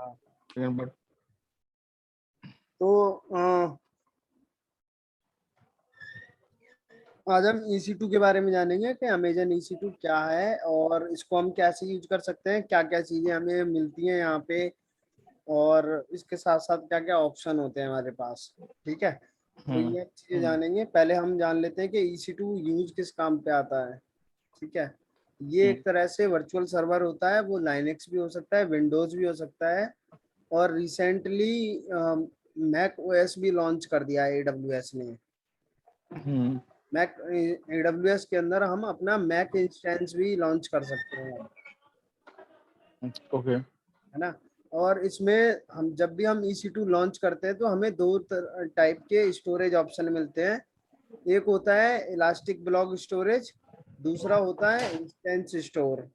Second part. तो आज हम EC2 के बारे में जानेंगे कि अमेजन EC2 क्या है और इसको हम कैसे यूज कर सकते हैं, क्या क्या चीजें हमें मिलती हैं यहाँ पे, और इसके साथ साथ क्या क्या ऑप्शन होते हैं हमारे पास। ठीक है, तो ये चीजें जानेंगे। पहले हम जान लेते हैं कि EC2 यूज किस काम पे आता है। ठीक है, ये एक तरह से वर्चुअल सर्वर होता है, वो लाइनेक्स भी हो सकता है, विंडोज भी हो सकता है, और रिसेंटली मैक ओएस भी लॉन्च कर दिया है AWS ने। मैक AWS के अंदर हम अपना मैक इंस्टेंस भी लॉन्च कर सकते हैं, ओके। है ना। और इसमें हम जब भी हम EC2 लॉन्च करते हैं तो हमें दो टाइप के स्टोरेज ऑप्शन मिलते हैं। एक होता है इलास्टिक ब्लॉक स्टोरेज, दूसरा होता है इंस्टेंस स्टोर।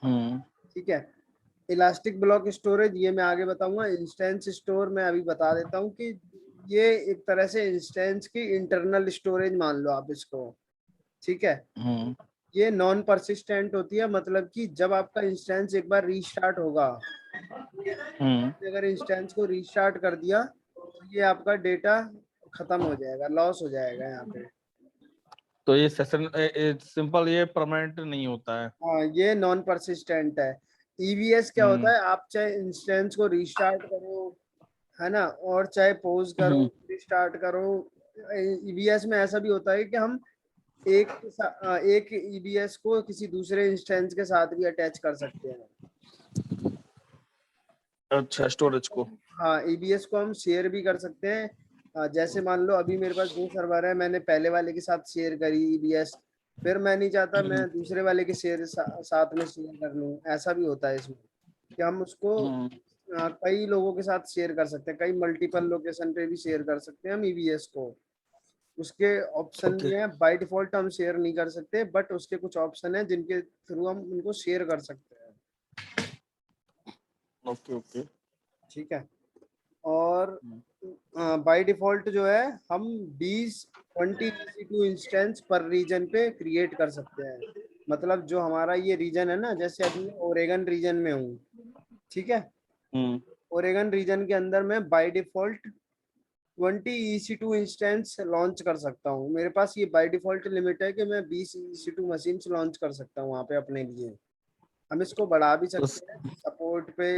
ठीक है, इलास्टिक ब्लॉक स्टोरेज ये मैं आगे बताऊंगा। इंस्टेंस स्टोर मैं अभी बता देता हूँ कि ये एक तरह से इंस्टेंस की इंटरनल स्टोरेज मान लो आप इसको। ठीक है, ये नॉन परसिस्टेंट होती है, मतलब कि जब आपका इंस्टेंस एक बार रीस्टार्ट होगा, अगर इंस्टेंस को रीस्टार्ट कर दिया तो ये आपका डेटा खत्म हो जाएगा, लॉस हो जाएगा यहाँ पे। तो ये सेशन सिंपल, ये परमानेंट नहीं होता है। हाँ, ये नॉन परसिस्टेंट है। EVS क्या होता है, आप चाहे इंस्टेंस को रीस्टार्ट करो, है ना, और चाहे पॉज करो, रिस्टार्ट करो। EVS में ऐसा भी होता है कि हम एक EBS को किसी दूसरे इंस्टेंस के साथ भी अटैच कर सकते हैं। अच्छा, स्टोरेज को। हाँ, EBS को हम शेयर भी कर सकते हैं। जैसे मान लो अभी मेरे पास 2 सर्वर है, मैंने पहले वाले के साथ शेयर करी EBS, फिर मैं नहीं चाहता मैं दूसरे वाले के साथ में शेयर कर लूँ। ऐसा भी होता है इसमें कि हम उसको कई लोगों के साथ शेयर कर सकते हैं, कई मल्टीपल लोकेशन पे भी शेयर कर सकते हैं हम EBS को। उसके ऑप्शन भी हैं, बाय डिफॉल्ट हम शेयर नहीं कर सकते, बट उसके कुछ ऑप्शन हैं जिनके थ्रू हम उनको शेयर कर सकते हैं। Okay okay. ठीक है, और बाय डिफॉल्ट जो है हम 20-20 EC2 इंस्टेंस पर रीजन पे क्रिएट कर सकते हैं। मतलब जो हमारा ये रीजन है ना, जैसे अभी मैं ओरेगन रीजन में हूँ, ठीक है, ओरेगन रीजन के अंदर मैं by default 20 EC2 instance launch कर सकता हूँ। मेरे पास ये बाय डिफॉल्ट लिमिट है कि मैं 20 EC2 मशीन लॉन्च कर सकता हूँ वहाँ पे अपने लिए। हम इसको बढ़ा भी सकते हैं सपोर्ट पे,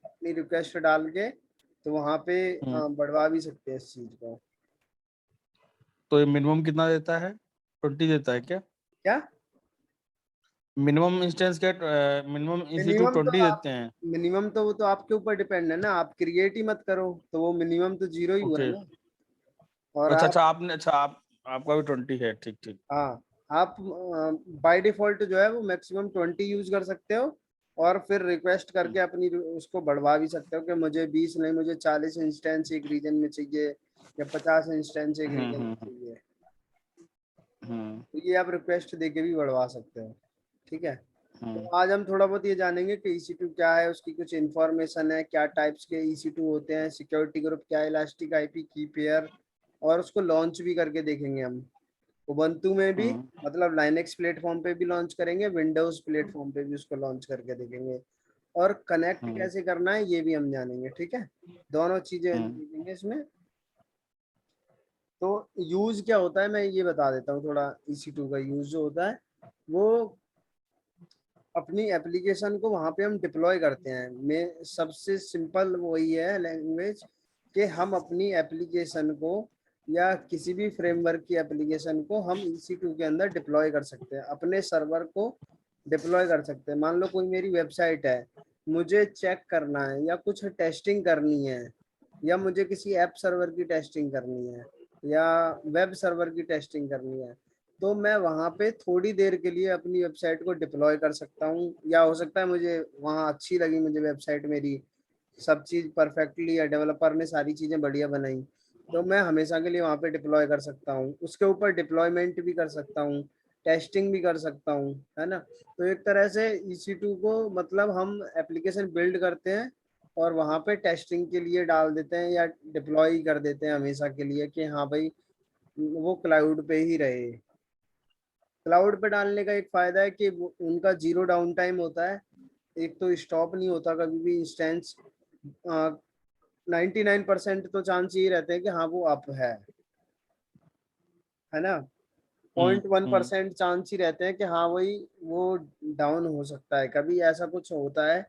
अपनी रिक्वेस्ट डाल के, तो वहाँ पे बढ़वा भी सकते हैं इस चीज को। तो ये मिनिमम कितना देता है? 20 देता है क्या? क्या मिनिमम इंस्टेंस क्या? मिनिमम EC2 मिनिमम तो 20 आप देते हैं? मिनिमम तो वो तो आपके ऊपर डिपेंड है ना, आप क्रिएट ही मत करो तो वो मिनिमम तो 0 ही हुआ है ओके। ना। और अच्छा आप, अच्छा, आपने, अच्छा आपका भी 20 है, ठीक ठीक। हाँ, आप बाय डिफॉल्ट जो है वो मैक्सिमम 20 यूज कर सकते हो, और फिर रिक्वेस्ट करके अपनी उसको बढ़वा भी सकते हो कि मुझे 20 नहीं, मुझे 40 इंस्टेंस एक रीजन में चाहिए, या 50 इंस्टेंस एक रीजन में चाहिए। तो ये आप रिक्वेस्ट देके भी बढ़वा सकते हो। ठीक है, तो आज हम थोड़ा बहुत ये जानेंगे कि EC2 क्या है, उसकी कुछ इन्फॉर्मेशन है, क्या टाइप्स के EC2 होते हैं, सिक्योरिटी ग्रुप क्या है, इलास्टिक IP की पेयर, और उसको लॉन्च भी करके देखेंगे हम। उबंटू में भी, मतलब लाइनेक्स प्लेटफॉर्म पे भी लॉन्च करेंगे, विंडोज प्लेटफॉर्म पे भी उसको लॉन्च करके देखेंगे, और कनेक्ट कैसे करना है ये भी हम जानेंगे। ठीक है, दोनों चीजें देखेंगे इसमें। तो यूज क्या होता है मैं ये बता देता हूँ थोड़ा। EC2 का यूज जो होता है वो अपनी एप्लीकेशन को वहां पे हम डिप्लॉय करते हैं। मैं सबसे सिंपल वही है लैंग्वेज कि हम अपनी एप्लीकेशन को या किसी भी फ्रेमवर्क की एप्लीकेशन को हम EC2 के अंदर डिप्लॉय कर सकते हैं, अपने सर्वर को डिप्लॉय कर सकते हैं। मान लो कोई मेरी वेबसाइट है, मुझे चेक करना है या कुछ टेस्टिंग करनी है, या मुझे किसी ऐप सर्वर की टेस्टिंग करनी है, या वेब सर्वर की टेस्टिंग करनी है, तो मैं वहां पे थोड़ी देर के लिए अपनी वेबसाइट को डिप्लॉय कर सकता हूँ। या हो सकता है मुझे वहां अच्छी लगी, मुझे वेबसाइट मेरी सब चीज परफेक्टली, या डेवलपर ने सारी चीजें बढ़िया बनाई, तो मैं हमेशा के लिए वहां पे डिप्लॉय कर सकता हूँ। उसके ऊपर डिप्लॉयमेंट भी कर सकता हूँ, टेस्टिंग भी कर सकता हूँ, है ना। तो एक तरह से EC2 को मतलब हम एप्लीकेशन बिल्ड करते हैं और वहां पे टेस्टिंग के लिए डाल देते हैं, या डिप्लॉय कर देते हैं हमेशा के लिए कि हाँ भाई वो क्लाउड पे ही रहे। क्लाउड पे डालने का एक फायदा है कि उनका 0 डाउन टाइम होता है, एक तो स्टॉप नहीं होता कभी भी इंस्टेंस। 99% तो चांस यही रहते हैं कि हाँ वो अप है ना। 0.1% चांस ही रहते हैं कि हाँ वही वो डाउन हो सकता है। कभी ऐसा कुछ होता है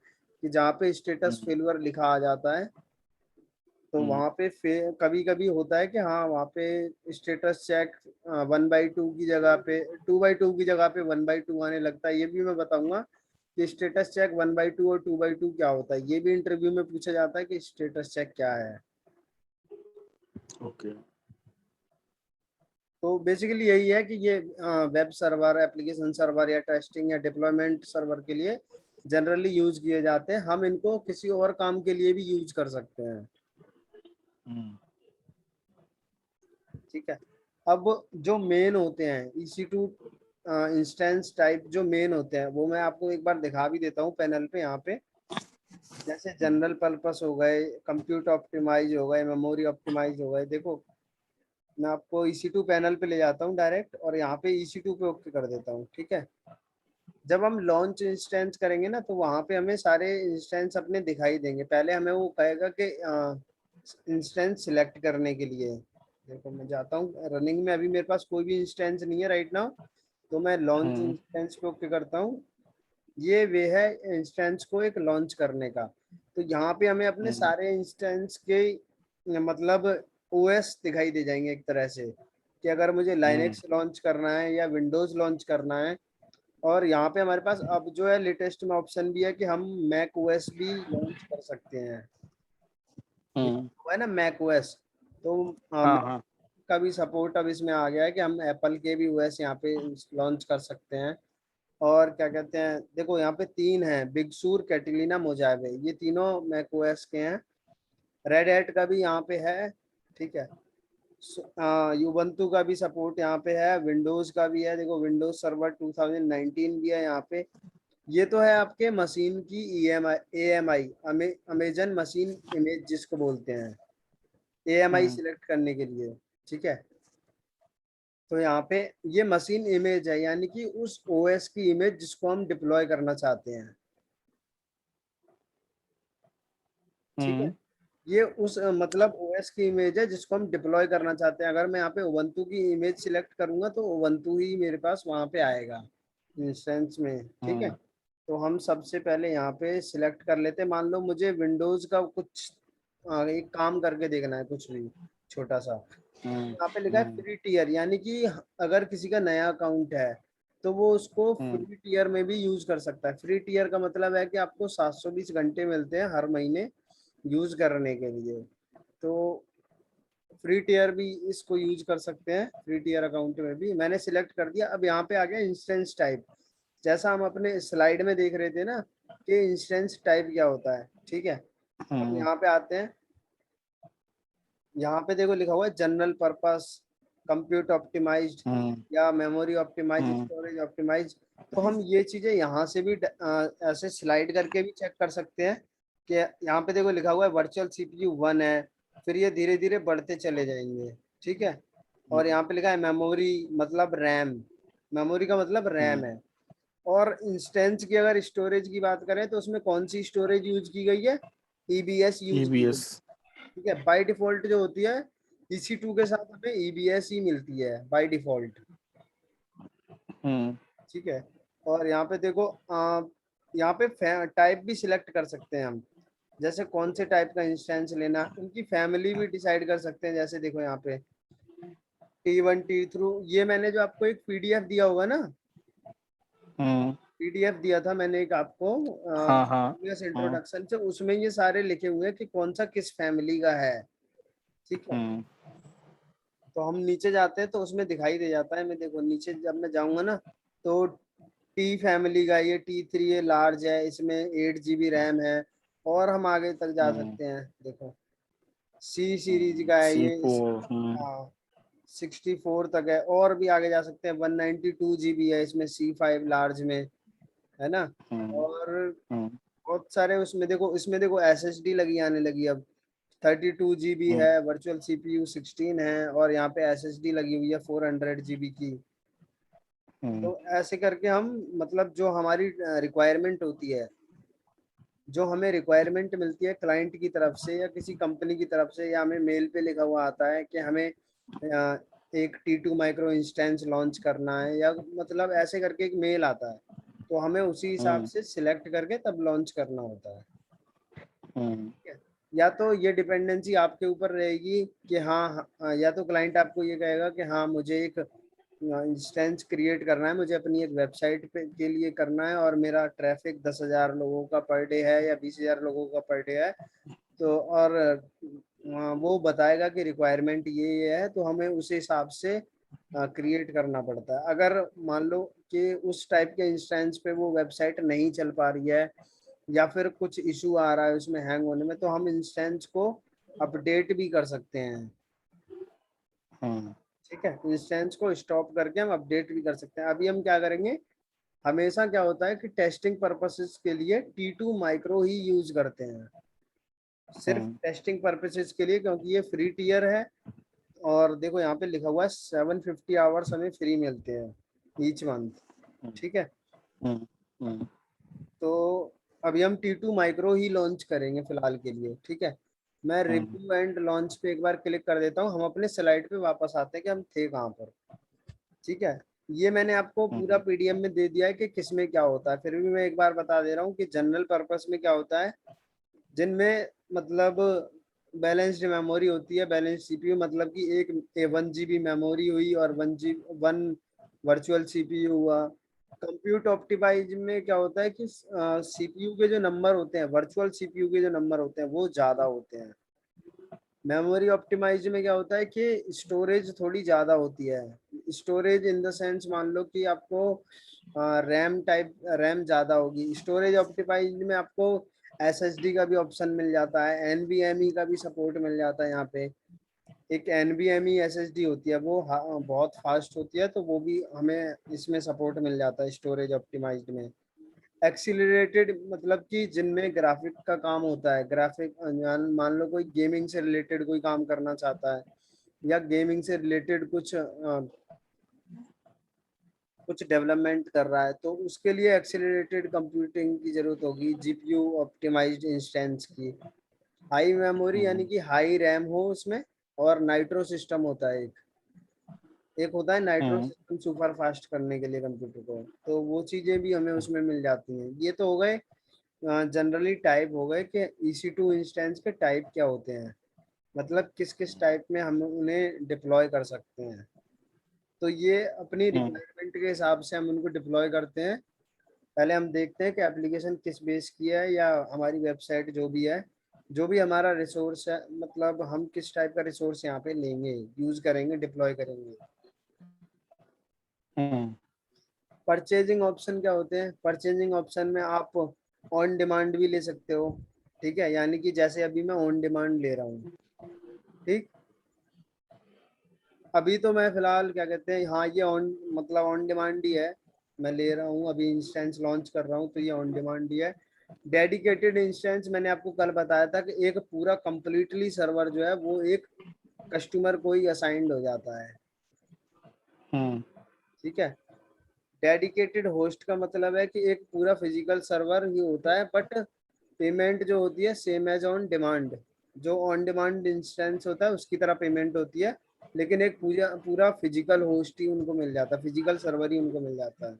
कि जहाँ पे स्टेटस फेलवर लिखा आ जाता है, तो वहाँ पे कभी कभी होता है कि हाँ वहाँ पे स्टेटस चेक 1/2 की जगह पे 2/2 की जगह पे 1/2 आने लगता है। ये भी मैं बताऊंगा कि स्टेटस चेक 1/2 और 2/2 क्या होता है। ये भी इंटरव्यू में पूछा जाता है कि स्टेटस चेक क्या है। ओके। तो बेसिकली यही है कि ये वेब सर्वर, एप्लीकेशन सर्वर या टेस्टिंग या डिप्लॉयमेंट सर्वर के लिए जनरली यूज किए जाते हैं। हम इनको किसी और काम के लिए भी यूज कर सकते हैं। ठीक है। अब जो मेन होते हैं EC2 इंस्टेंस टाइप जो मेन होते हैं, वो मैं आपको एक बार दिखा भी देता हूँ पैनल पे यहाँ पे। जैसे जनरल पर्पस हो गए, कंप्यूट ऑप्टिमाइज हो गए, मेमोरी ऑप्टिमाइज हो गए। देखो मैं आपको EC2 पैनल पे ले जाता हूँ डायरेक्ट, और यहाँ पे EC2 पे ओके कर देता हूँ। ठीक है। जब हम लॉन्च इंस्टेंस करेंगे ना, तो वहाँ पे हमें सारे इंस्टेंस अपने दिखाई देंगे। पहले हमें वो कहेगा कि इंस्टेंस सिलेक्ट करने के लिए। देखो मैं जाता हूँ रनिंग में, अभी मेरे पास कोई भी इंस्टेंस नहीं है राइट नाउ, तो मैं लॉन्च इंस्टेंस पे ओके करता हूँ। ये वे है इंस्टेंस को एक लॉन्च करने का। तो यहाँ पे हमें अपने सारे इंस्टेंस के मतलब ओएस दिखाई दे जाएंगे एक तरह से, कि अगर मुझे लाइनेक्स लॉन्च करना है या विंडोज लॉन्च करना है। और यहाँ पे हमारे पास अब जो है लेटेस्ट में ऑप्शन भी है कि हम मैक ओएस भी लॉन्च कर सकते हैं। है ना मैक ओएस। तो हाँ Mac हाँ। का भी सपोर्ट अब इसमें आ गया है कि हम एप्पल के भी ओएस यहाँ पे लॉन्च कर सकते हैं। और क्या कहते हैं, देखो यहाँ पे 3 हैं, बिग सूर, कैटिलिना, मोजावे, ये तीनों मैक ओएस के हैं। रेड हैट का भी यहाँ पे है। ठीक है। यूबंतु का भी सपोर्ट यहाँ पे है, विंडोज का भी है। देखो विंडोज सर्वर 2019 भी है यहाँ पे। ये तो है आपके मशीन की AMI, अमेजन मशीन इमेज जिसको बोलते हैं, AMI सिलेक्ट करने के लिए। ठीक है। तो यहाँ पे ये मशीन इमेज है, यानी कि उस OS की इमेज जिसको हम डिप्लॉय करना चाहते हैं। ठीक है। ये उस मतलब OS की इमेज है जिसको हम डिप्लॉय करना चाहते हैं। अगर मैं यहाँ पे उबंटू की इमेज सिलेक्ट करूंगा तो उबंटू ही मेरे पास वहां पे आएगा इंस्टेंस में। ठीक है। तो हम सबसे पहले यहाँ पे सिलेक्ट कर लेते हैं। मान लो मुझे विंडोज का कुछ एक काम करके देखना है, कुछ भी छोटा सा। यहाँ पे लिखा है फ्री टीयर, यानी कि अगर किसी का नया अकाउंट है तो वो उसको फ्री टीयर में भी यूज कर सकता है। फ्री टीयर का मतलब है कि आपको 720 घंटे मिलते हैं हर महीने यूज करने के लिए। तो फ्री टीयर भी इसको यूज कर सकते हैं। फ्री टीयर अकाउंट में भी मैंने सिलेक्ट कर दिया। अब यहाँ पे आ गया इंस्टेंस टाइप, जैसा हम अपने स्लाइड में देख रहे थे ना कि इंस्टेंस टाइप क्या होता है। ठीक है। अब यहाँ पे आते हैं। यहाँ पे देखो लिखा हुआ है जनरल पर्पस, कंप्यूट ऑप्टिमाइज्ड या मेमोरी ऑप्टिमाइज, स्टोरेज ऑप्टिमाइज। तो हम ये चीजें यहाँ से भी ऐसे स्लाइड करके भी चेक कर सकते हैं कि यहाँ पे देखो लिखा हुआ है वर्चुअल CPU 1 है, फिर ये धीरे धीरे बढ़ते चले जाएंगे। ठीक है। और यहाँ पे लिखा है मेमोरी मतलब रैम, मेमोरी का मतलब रैम है। और इंस्टेंस की अगर स्टोरेज की बात करें तो उसमें कौन सी स्टोरेज यूज की गई है, EBS यूज की गई। EBS। ठीक है। बाय डिफॉल्ट जो होती है EC2 के साथ हमें EBS ही मिलती है बाय डिफॉल्ट। ठीक है। और यहाँ पे देखो यहाँ पे टाइप भी सिलेक्ट कर सकते हैं हम, जैसे कौन से टाइप का इंस्टेंस लेना, उनकी फैमिली भी डिसाइड कर सकते हैं। जैसे देखो यहाँ पे T1 T3, ये मैंने जो आपको एक PDF दिया होगा ना, PDF दिया था मैंने एक आपको हाँ हाँ हाँ। इंट्रोडक्शन से, उसमें ये सारे लिखे हुए हैं कि कौन सा किस फैमिली का है। ठीक है। तो हम नीचे जाते हैं तो उसमें दिखाई दे जाता है। मैं देखो नीचे जब मैं जाऊंगा ना, तो T फैमिली का ये T3 ये लार्ज है, इसमें 8 GB रैम है। और हम आगे तक जा सकते हैं। देखो C सीरीज का है ये C4। हाँ 64 तक है। और भी आगे जा सकते हैं, 192 GB है इसमें C5 लार्ज में, है ना। और बहुत सारे उसमें देखो, इसमें देखो SSD लगी आने लगी अब। 32 GB है, वर्चुअल CPU 16 है, और यहाँ पे SSD लगी हुई है 400 GB की। तो ऐसे करके हम मतलब जो हमारी रिक्वायरमेंट होती है जो हमें रिक्वायरमेंट मिलती है क्लाइंट की तरफ से या किसी कंपनी की तरफ से, या हमें मेल पे लिखा हुआ आता है कि हमें एक T2 माइक्रो इंस्टेंस लॉन्च करना है, या मतलब ऐसे करके एक मेल आता है, तो हमें उसी हिसाब से सिलेक्ट करके तब लॉन्च करना होता है। ठीक है? या तो ये डिपेंडेंसी आपके ऊपर रहेगी कि हाँ, या तो क्लाइंट आपको ये कहेगा कि हाँ मुझे एक इंस्टेंस क्रिएट करना है, मुझे अपनी एक वेबसाइट पे के लिए करना है, और मेरा ट्रैफिक 10,000 लोगों का पर डे है या 20,000 लोगों का पर डे है, तो और वो बताएगा कि रिक्वायरमेंट ये है, तो हमें उस हिसाब से क्रिएट करना पड़ता है। अगर मान लो कि उस टाइप के इंस्टेंस पे वो वेबसाइट नहीं चल पा रही है, या फिर कुछ इशू आ रहा है उसमें हैंग होने में, तो हम इंस्टेंस को अपडेट भी कर सकते हैं। ठीक है, इंस्टेंस को स्टॉप करके हम अपडेट भी कर सकते हैं। अभी हम क्या करेंगे, हमेशा क्या होता है कि टेस्टिंग पर्पसेस के लिए T2 माइक्रो ही यूज करते हैं, सिर्फ टेस्टिंग पर्पसेस के लिए, क्योंकि ये फ्री टियर है। और देखो यहाँ पे लिखा हुआ है 750 आवर्स हमें फ्री मिलते हैं ईच मंथ। ठीक है, तो अभी हम T2 माइक्रो ही लॉन्च करेंगे फिलहाल के लिए। ठीक है, मैं रिव्यू एंड लॉन्च पे एक बार क्लिक कर देता हूँ, हम अपने स्लाइड पे वापस आते हैं कि हम थे कहाँ पर। ठीक है, ये मैंने आपको पूरा पीडीएफ में दे दिया है कि किसमें क्या होता है, फिर भी मैं एक बार बता दे रहा हूँ कि जनरल पर्पस में क्या होता है, जिनमें मतलब बैलेंस्ड मेमोरी होती है, बैलेंस सीपीयू, मतलब कि एक 1 GB मेमोरी हुई और 1 वर्चुअल सीपीयू हुआ। कंप्यूट ऑप्टिमाइज में क्या होता है कि सीपीयू के जो नंबर होते हैं, वर्चुअल सीपीयू के जो नंबर होते हैं वो ज्यादा होते हैं। मेमोरी ऑप्टिमाइज में क्या होता है कि स्टोरेज थोड़ी ज़्यादा होती है। स्टोरेज इन द सेंस मान लो कि आपको रैम ज़्यादा होगी। स्टोरेज ऑप्टिमाइज में आपको एसएसडी का भी ऑप्शन मिल जाता है, एनवीएमई का भी सपोर्ट मिल जाता है। यहाँ पे एक एनवीएमई एसएसडी होती है, वो बहुत फास्ट होती है, तो वो भी हमें इसमें सपोर्ट मिल जाता है स्टोरेज ऑप्टिमाइज्ड में। एक्सीलरेटेड मतलब कि जिनमें ग्राफिक का काम होता है, ग्राफिक मान लो कोई गेमिंग से रिलेटेड कोई काम करना चाहता है, या गेमिंग से रिलेटेड कुछ डेवलपमेंट कर रहा है, तो उसके लिए एक्सीलरेटेड कंप्यूटिंग की जरूरत होगी, जीपीयू ऑप्टिमाइज्ड इंस्टेंस की। हाई मेमोरी यानी कि हाई रैम हो उसमें, और नाइट्रो सिस्टम होता है एक एक होता है नाइट्रो सिस्टम सुपर फास्ट करने के लिए कंप्यूटर को, तो वो चीजें भी हमें उसमें मिल जाती हैं। ये तो हो गए जनरली टाइप हो गए कि EC2 इंस्टेंस के टाइप क्या होते हैं, मतलब किस किस टाइप में हम उन्हें डिप्लॉय कर सकते हैं। तो ये अपनी रिक्वायरमेंट के हिसाब से हम उनको डिप्लॉय करते हैं। पहले हम देखते हैं कि एप्लीकेशन किस बेस की है, या हमारी वेबसाइट जो भी है, जो भी हमारा रिसोर्स है, मतलब हम किस टाइप का रिसोर्स यहाँ पे लेंगे, यूज करेंगे, डिप्लॉय करेंगे। परचेजिंग ऑप्शन क्या होते हैं, परचेजिंग ऑप्शन में आप ऑन डिमांड भी ले सकते हो। ठीक है, यानी कि जैसे अभी मैं ऑन डिमांड ले रहा हूँ। ठीक, अभी तो मैं फिलहाल क्या कहते हैं, हाँ ये ऑन मतलब ऑन डिमांड ही है, मैं ले रहा हूँ अभी इंस्टेंस लॉन्च कर रहा हूँ, तो ये ऑन डिमांड ही है। डेडिकेटेड इंस्टेंस मैंने आपको कल बताया था कि एक पूरा कंप्लीटली सर्वर जो है वो एक कस्टमर को ही असाइंड हो जाता है। ठीक है, डेडिकेटेड होस्ट का मतलब है कि एक पूरा फिजिकल सर्वर ही होता है, बट पेमेंट जो होती है सेम एज ऑन डिमांड। जो ऑन डिमांड इंस्टेंस होता है उसकी तरह पेमेंट होती है, लेकिन एक पूरा पूरा फिजिकल होस्ट ही उनको मिल जाता है, फिजिकल सर्वर ही उनको मिल जाता है।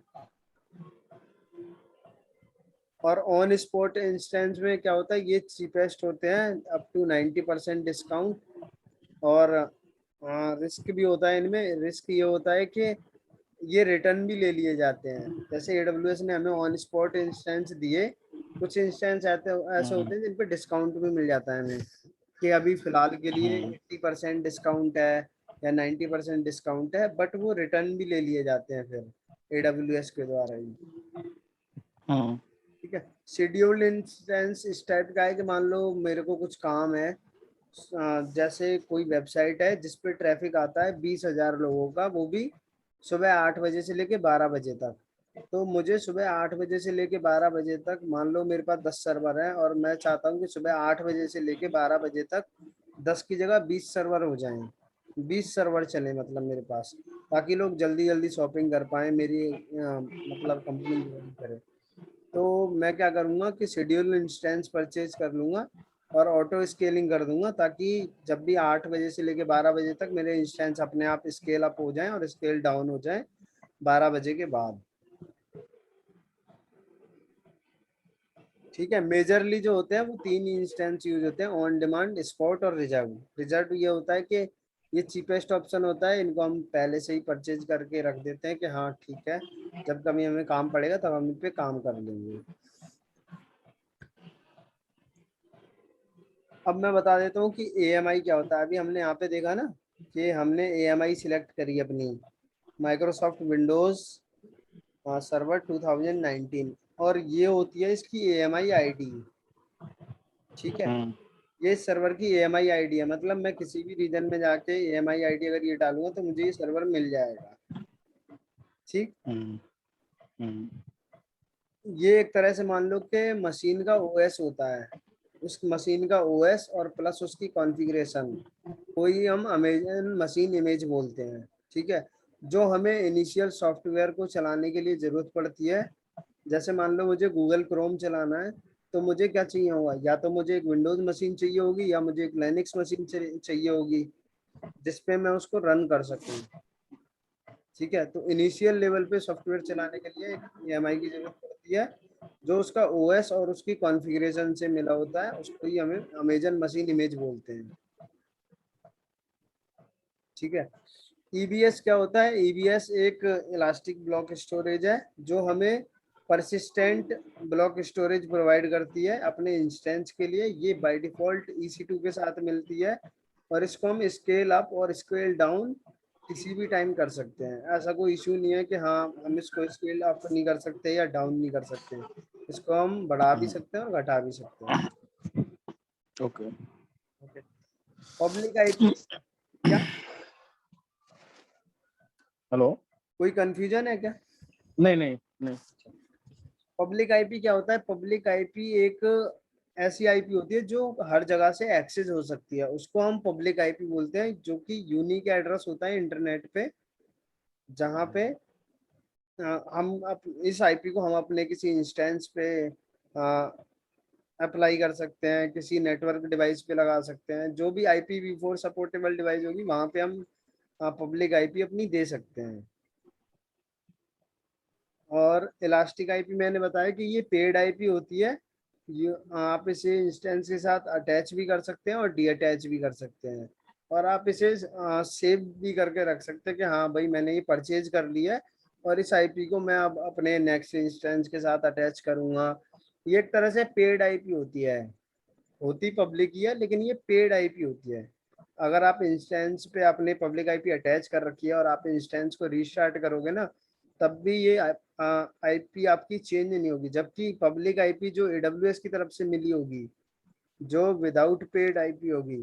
और ऑन स्पॉट इंस्टेंस में क्या होता है, ये चीपेस्ट होते हैं, अप टू 90% डिस्काउंट। और रिस्क भी होता है इनमें। रिस्क ये होता है कि ये रिटर्न भी ले लिए जाते हैं। जैसे AWS ने हमें ऑन स्पॉट इंस्टेंस दिए, कुछ इंस्टेंस ऐसे होते हैं जिन पे डिस्काउंट भी मिल जाता है हमें, कि अभी फिलहाल के लिए 80% डिस्काउंट है या 90% डिस्काउंट है, बट वो रिटर्न भी ले लिए जाते हैं फिर AWS के द्वारा ही। ठीक है, शेड्यूल्ड इंस्टेंस इस टाइप का है कि मान लो मेरे को कुछ काम है, जैसे कोई वेबसाइट है जिसपे ट्रैफिक आता है 20,000 लोगों का, वो भी सुबह 8 बजे से लेके 12 बजे तक। तो मुझे सुबह 8 बजे से लेके 12 बजे तक, मान लो मेरे पास 10 सर्वर है, और मैं चाहता हूँ कि सुबह 8 बजे से लेके 12 बजे तक 10 की जगह 20 सर्वर हो जाएं, 20 सर्वर चले मतलब मेरे पास, ताकि लोग जल्दी जल्दी शॉपिंग कर पाए, मेरी मतलब कंपनी ग्रो करे। तो मैं क्या करूँगा कि शेड्यूल इंस्टेंस परचेज कर लूँगा और ऑटो स्केलिंग कर दूंगा, ताकि जब भी 8 बजे से लेके 12 बजे तक मेरे इंस्टेंस अपने आप स्केल अप हो जाएं और स्केल डाउन हो जाएं 12 बजे के बाद। ठीक है। मेजरली जो होते हैं वो 3 इंस्टेंस यूज होते हैं, ऑन डिमांड, स्पॉट और रिजर्व। रिजर्व ये होता है कि ये चीपेस्ट ऑप्शन होता है, इनको हम पहले से ही परचेज करके रख देते हैं कि हाँ ठीक है, जब कभी हमें काम पड़ेगा तब हम इन पे काम कर लेंगे। अब मैं बता देता हूँ कि AMI क्या होता है। अभी हमने यहाँ पे देखा ना कि हमने AMI सिलेक्ट करी अपनी, माइक्रोसॉफ्ट विंडोज सर्वर 2019, और ये होती है इसकी AMI ID। ठीक है, ये सर्वर की AMI ID है, मतलब मैं किसी भी रीजन में जाके AMI ID अगर ये डालूंगा तो मुझे ये सर्वर मिल जाएगा। ठीक, ये एक तरह से मान लो कि मशीन का OS होता है, उस मशीन का OS और प्लस उसकी कॉन्फ़िगरेशन, कोई हम अमेजन मशीन इमेज बोलते हैं। ठीक है, जो हमें इनिशियल सॉफ्टवेयर को चलाने के लिए ज़रूरत पड़ती है। जैसे मान लो मुझे गूगल क्रोम चलाना है, तो मुझे क्या चाहिए होगा, या तो मुझे एक विंडोज़ मशीन चाहिए होगी या मुझे एक लिनक्स मशीन चाहिए होगी जिसपे मैं उसको रन कर सकूँ। ठीक है, तो इनिशियल लेवल पे सॉफ्टवेयर चलाने के लिए एक EMI की जरूरत पड़ती है, जो उसका OS और उसकी कॉन्फ़िगरेशन से मिला होता है, उसको ही हमें अमेजन मशीन इमेज बोलते हैं। ठीक है, EBS क्या होता है? EBS एक इलास्टिक ब्लॉक स्टोरेज है जो हमें परसिस्टेंट ब्लॉक स्टोरेज प्रोवाइड करती है अपने इंस्टेंस के लिए। ये बाय डिफॉल्ट EC2 के साथ मिलती है, और इसको हम स्केल अप और स्केल डाउन किसी भी टाइम कर सकते हैं। ऐसा कोई इशू नहीं है कि हाँ हम इसको स्केल अप नहीं कर सकते या डाउन नहीं कर सकते, इसको हम बढ़ा भी सकते हैं और घटा भी सकते हैं। ओके। पब्लिक IP क्या, हेलो। कोई कंफ्यूजन है क्या? नहीं नहीं नहीं। पब्लिक आईपी क्या होता है? पब्लिक आईपी एक ऐसी आईपी होती है जो हर जगह से एक्सेस हो सकती है, उसको हम पब्लिक आईपी बोलते हैं, जो कि यूनिक एड्रेस होता है इंटरनेट पे, जहाँ पे इस आईपी को हम अपने किसी इंस्टेंस पे अप्लाई कर सकते हैं, किसी नेटवर्क डिवाइस पे लगा सकते हैं। जो भी IPv4 सपोर्टेबल डिवाइस होगी वहाँ पे हम पब्लिक आईपी अपनी दे सकते हैं। और इलास्टिक आईपी मैंने बताया कि ये पेड आईपी होती है, ये आप इसे इंस्टेंस के साथ अटैच भी कर सकते हैं और डी अटैच भी कर सकते हैं, और आप इसे सेव भी करके रख सकते हैं कि हाँ भाई मैंने ये परचेज कर लिया है और इस आईपी को मैं अब अपने नेक्स्ट इंस्टेंस के साथ अटैच करूंगा। ये एक तरह से पेड आईपी होती है, होती पब्लिक ही है लेकिन ये पेड आईपी होती है। अगर आप इंस्टेंस पे अपने पब्लिक आईपी अटैच कर रखी है और आप इंस्टेंस को रीस्टार्ट करोगे ना, तब भी ये आईपी आपकी चेंज नहीं होगी, जबकि पब्लिक आईपी जो AWS की तरफ से मिली होगी, जो विदाउट पेड आईपी होगी,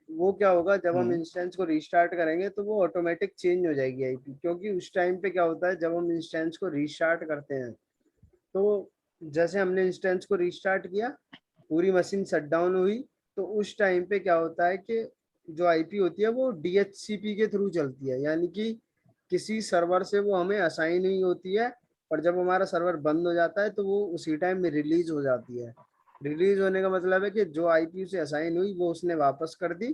वो क्या होगा, जब हम इंस्टेंस को रीस्टार्ट करेंगे तो वो ऑटोमेटिक चेंज हो जाएगी आईपी। क्योंकि उस टाइम पे क्या होता है, जब हम इंस्टेंस को रीस्टार्ट करते हैं, तो जैसे हमने इंस्टेंस को रीस्टार्ट किया, पूरी मशीन शट डाउन हुई, तो उस टाइम पे क्या होता है कि जो आईपी होती है वो DHCP के थ्रू चलती है, यानी कि किसी सर्वर से वो हमें असाइन हुई होती है, और जब हमारा सर्वर बंद हो जाता है तो वो उसी टाइम में रिलीज हो जाती है। रिलीज होने का मतलब है कि जो आईपी से असाइन हुई वो उसने वापस कर दी।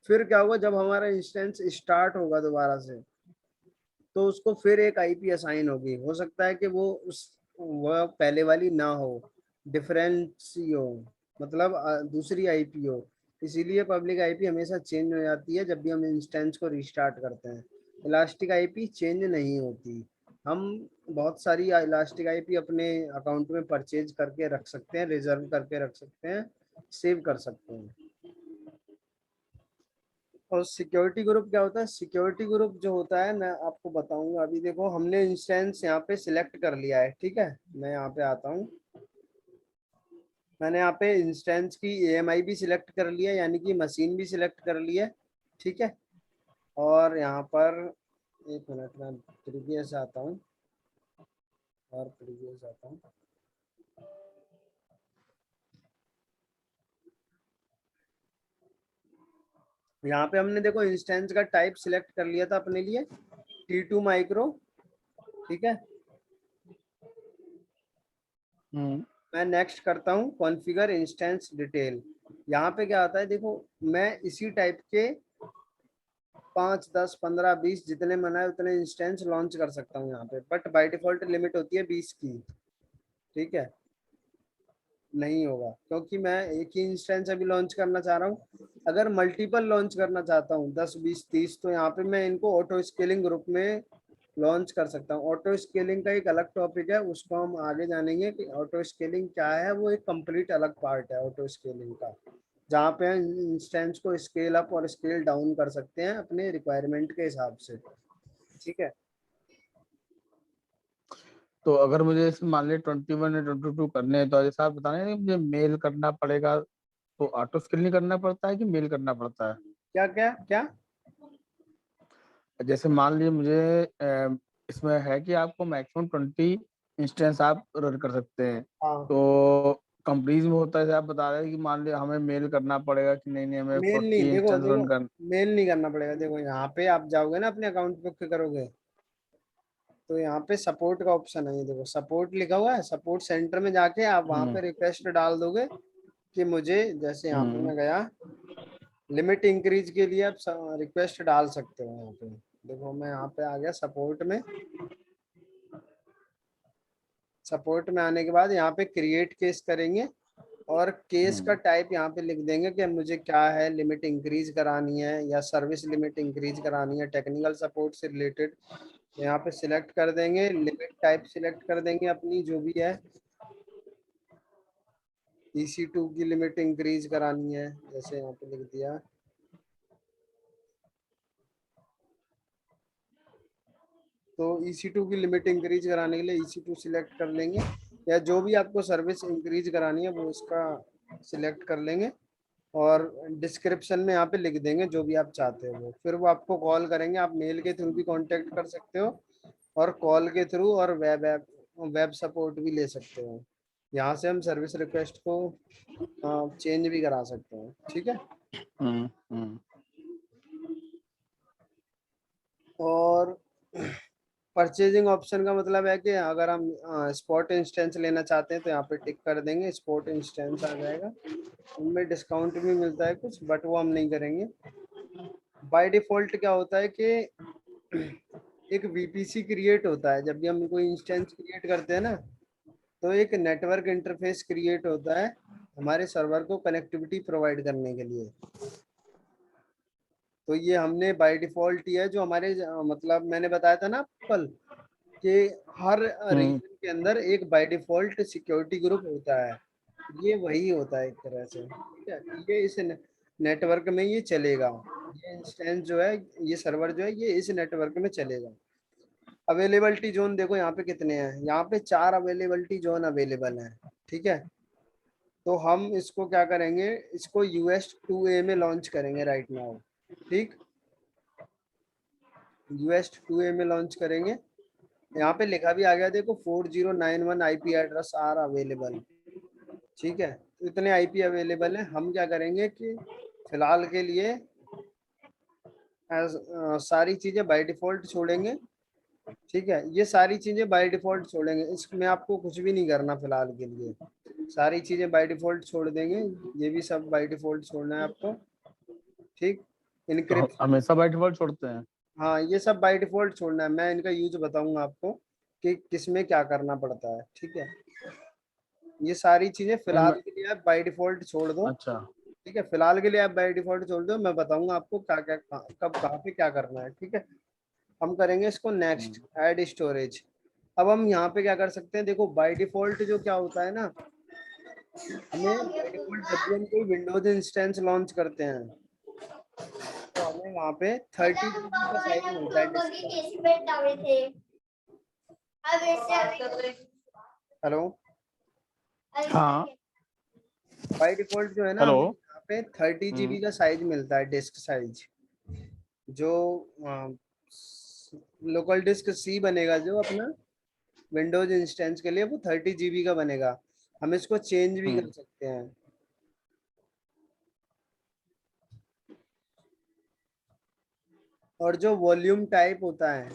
फिर क्या होगा, जब हमारा इंस्टेंस स्टार्ट होगा दोबारा से, तो उसको फिर एक आईपी असाइन होगी। हो सकता है कि वह पहले वाली ना हो, डिफरेंस ही हो, मतलब दूसरी आईपी हो। इसीलिए पब्लिक आईपी हमेशा चेंज हो जाती है जब भी हम इंस्टेंस को रीस्टार्ट करते हैं। इलास्टिक आईपी चेंज नहीं होती। हम बहुत सारी इलास्टिक आईपी अपने अकाउंट में परचेज करके रख सकते हैं, रिजर्व करके रख सकते हैं, सेव कर सकते हैं। और सिक्योरिटी ग्रुप क्या होता है? सिक्योरिटी ग्रुप जो होता है, मैं आपको बताऊंगा। अभी देखो हमने इंस्टेंस यहाँ पे सिलेक्ट कर लिया है, ठीक है, मैं यहाँ पे आता हूँ। मैंने यहाँ पे इंस्टेंस की AMI भी सिलेक्ट कर लिया, यानी कि मशीन भी सिलेक्ट कर लिया है। ठीक है, और यहाँ पर एक मिनट में प्रीवियस आता हूँ, और प्रीवियस आता हूँ। यहाँ पे हमने देखो इंस्टेंस का टाइप सिलेक्ट कर लिया था अपने लिए, T2 माइक्रो। ठीक है, मैं नेक्स्ट करता हूँ कॉन्फ़िगर इंस्टेंस डिटेल। यहाँ पे क्या आता है, देखो मैं इसी टाइप के 5, 10, 15, 20 जितने मना है उतने इंस्टेंस लॉन्च कर सकता हूँ यहाँ पे, बट बाय डिफॉल्ट लिमिट होती है 20 की। ठीक है, नहीं होगा क्योंकि मैं एक ही इंस्टेंस अभी लॉन्च करना चाह रहा हूँ। अगर मल्टीपल लॉन्च करना चाहता हूँ 10, 20, 30, तो यहाँ पे मैं इनको ऑटो स्केलिंग ग्रुप में लॉन्च कर सकता हूँ। ऑटो स्केलिंग का एक अलग टॉपिक है, उसको हम आगे जानेंगे कि ऑटो स्केलिंग क्या है। वो एक कंप्लीट अलग पार्ट है ऑटो स्केलिंग का, जहाँ पे इंस्टेंस को स्केल अप और स्केल डाउन कर सकते हैं अपने रिक्वायरमेंट के हिसाब से। ठीक है, तो अगर मुझे इसमें मान लिया 21 या 22 करने हैं, तो जैसा आप बता रहे हैं कि मुझे मेल करना पड़ेगा, तो ऑटो स्किल नहीं करना पड़ता है कि मेल करना पड़ता है? क्या क्या क्या? जैसे मान लीजिए मुझे इसमें है कि आपको मैक्सिमम 20 इंस्टेंस आप रन कर सकते हैं, हाँ, तो कंपनीज में होता है जैसे आप बता रहे हैं कि मान लिया हमें मेल करना पड़ेगा कि नहीं नहीं हमें मेल नहीं, 40 देखो इंस्टेंस देखो, रन कर। मेल नहीं करना पड़ेगा। देखो यहाँ पे आप जाओगे ना, अपने अकाउंट पे करोगे, तो यहाँ पे सपोर्ट का ऑप्शन है, ये देखो सपोर्ट लिखा हुआ है। सपोर्ट सेंटर में जाके आप वहाँ हम्म पे रिक्वेस्ट डाल दोगे कि मुझे, जैसे यहाँ पे हम्म मैं गया, लिमिट इंक्रीज के लिए आप रिक्वेस्ट डाल सकते हो। यहाँ पे देखो मैं यहाँ पे आ गया सपोर्ट में। सपोर्ट में आने के बाद यहाँ पे क्रिएट केस करेंगे, और केस का हम्म टाइप यहाँ पे लिख देंगे कि मुझे क्या है, लिमिट इंक्रीज करानी है या सर्विस लिमिट इंक्रीज करानी है, टेक्निकल सपोर्ट से रिलेटेड। यहाँ पे सिलेक्ट कर देंगे, लिमिट टाइप सिलेक्ट कर देंगे अपनी जो भी है। EC2 की लिमिट इंक्रीज करानी है, जैसे यहाँ पे लिख दिया। तो EC2 की लिमिट इंक्रीज कराने के लिए EC2 सिलेक्ट कर लेंगे, या जो भी आपको सर्विस इंक्रीज करानी है वो उसका सिलेक्ट कर लेंगे, और डिस्क्रिप्शन में यहाँ पे लिख देंगे जो भी आप चाहते हो वो। फिर वो आपको कॉल करेंगे, आप मेल के थ्रू भी कांटेक्ट कर सकते हो, और कॉल के थ्रू, और वेब सपोर्ट भी ले सकते हो। यहाँ से हम सर्विस रिक्वेस्ट को चेंज भी करा सकते हैं। ठीक है, हम्म। और परचेजिंग ऑप्शन का मतलब है कि अगर हम स्पॉट इंस्टेंस लेना चाहते हैं तो यहाँ पे टिक कर देंगे, स्पॉट इंस्टेंस आ जाएगा। उनमें डिस्काउंट भी मिलता है कुछ, बट वो हम नहीं करेंगे। बाय डिफॉल्ट क्या होता है कि एक VPC क्रिएट होता है जब भी हम कोई इंस्टेंस क्रिएट करते हैं ना, तो एक नेटवर्क इंटरफेस क्रिएट होता है हमारे सर्वर को कनेक्टिविटी प्रोवाइड करने के लिए। तो ये हमने बाय डिफॉल्ट ही है, जो हमारे मतलब मैंने बताया था ना कल, कि हर हम्म रीजन के अंदर एक बाय डिफॉल्ट सिक्योरिटी ग्रुप होता है। ये वही होता है एक तरह से। ठीक है, ये इस नेटवर्क में ये चलेगा। ये इंस्टेंस जो है, ये सर्वर जो है, ये इस नेटवर्क में चलेगा। अवेलेबिलिटी जोन देखो यहाँ पे कितने हैं, यहाँ पे 4 अवेलेबिलिटी जोन अवेलेबल हैं। ठीक है, तो हम इसको क्या करेंगे, इसको US2A में लॉन्च करेंगे राइट नाउ। ठीक, US2A में लॉन्च करेंगे। यहाँ पे लिखा भी आ गया देखो, 4091 IP एड्रेस आर अवेलेबल। ठीक है, तो इतने IP अवेलेबल है। हम क्या करेंगे कि फिलहाल के लिए सारी चीजें बाय डिफॉल्ट छोड़ेंगे। ठीक है, ये सारी चीजें बाय डिफॉल्ट छोड़ेंगे, इसमें आपको कुछ भी नहीं करना फिलहाल के लिए। सारी चीजें बाय डिफॉल्ट छोड़ देंगे, ये भी सब बाय डिफॉल्ट छोड़ना है आपको। ठीक, तो हम इनक्रिप्शन, हमेशा बाय डिफॉल्ट छोड़ते हैं? हाँ ये सब बाय डिफॉल्ट छोड़ना है। मैं इनका यूज बताऊंगा आपको कि किसमें क्या करना पड़ता है। ठीक है, ये सारी चीजें नहीं मैं, फिलहाल के लिए आप बाय डिफॉल्ट छोड़ दो। अच्छा। ठीक है, फिलहाल के लिए आप बाय डिफॉल्ट छोड़ दो, मैं बताऊंगा आपको क्या क्या कब कहाँ पे क्या करना है। ठीक है, हम करेंगे इसको नेक्स्ट, हम्म ऐड स्टोरेज। अब हम यहाँ पे क्या कर सकते हैं, देखो बाय डिफॉल्ट जो क्या होता है ना, हमें बाय डिफॉल्ट जब भी हम कोई विंडोज इंस्टेंस लॉन्च करते हैं तो हमें वहाँ पे 30 GB का साइज मिलता है डिस्क का। हेलो, हाँ। बाय डिफॉल्ट जो है ना, हेलो। हमें यहाँ पे 30 GB हम्म का साइज मिलता है, डिस्क साइज। जो लोकल डिस्क सी बनेगा जो अपना विंडोज इंस्टेंस के लिए, वो 30 GB का बनेगा। हम इसको चेंज भी कर हम्म सकते हैं। और जो वॉल्यूम टाइप होता है,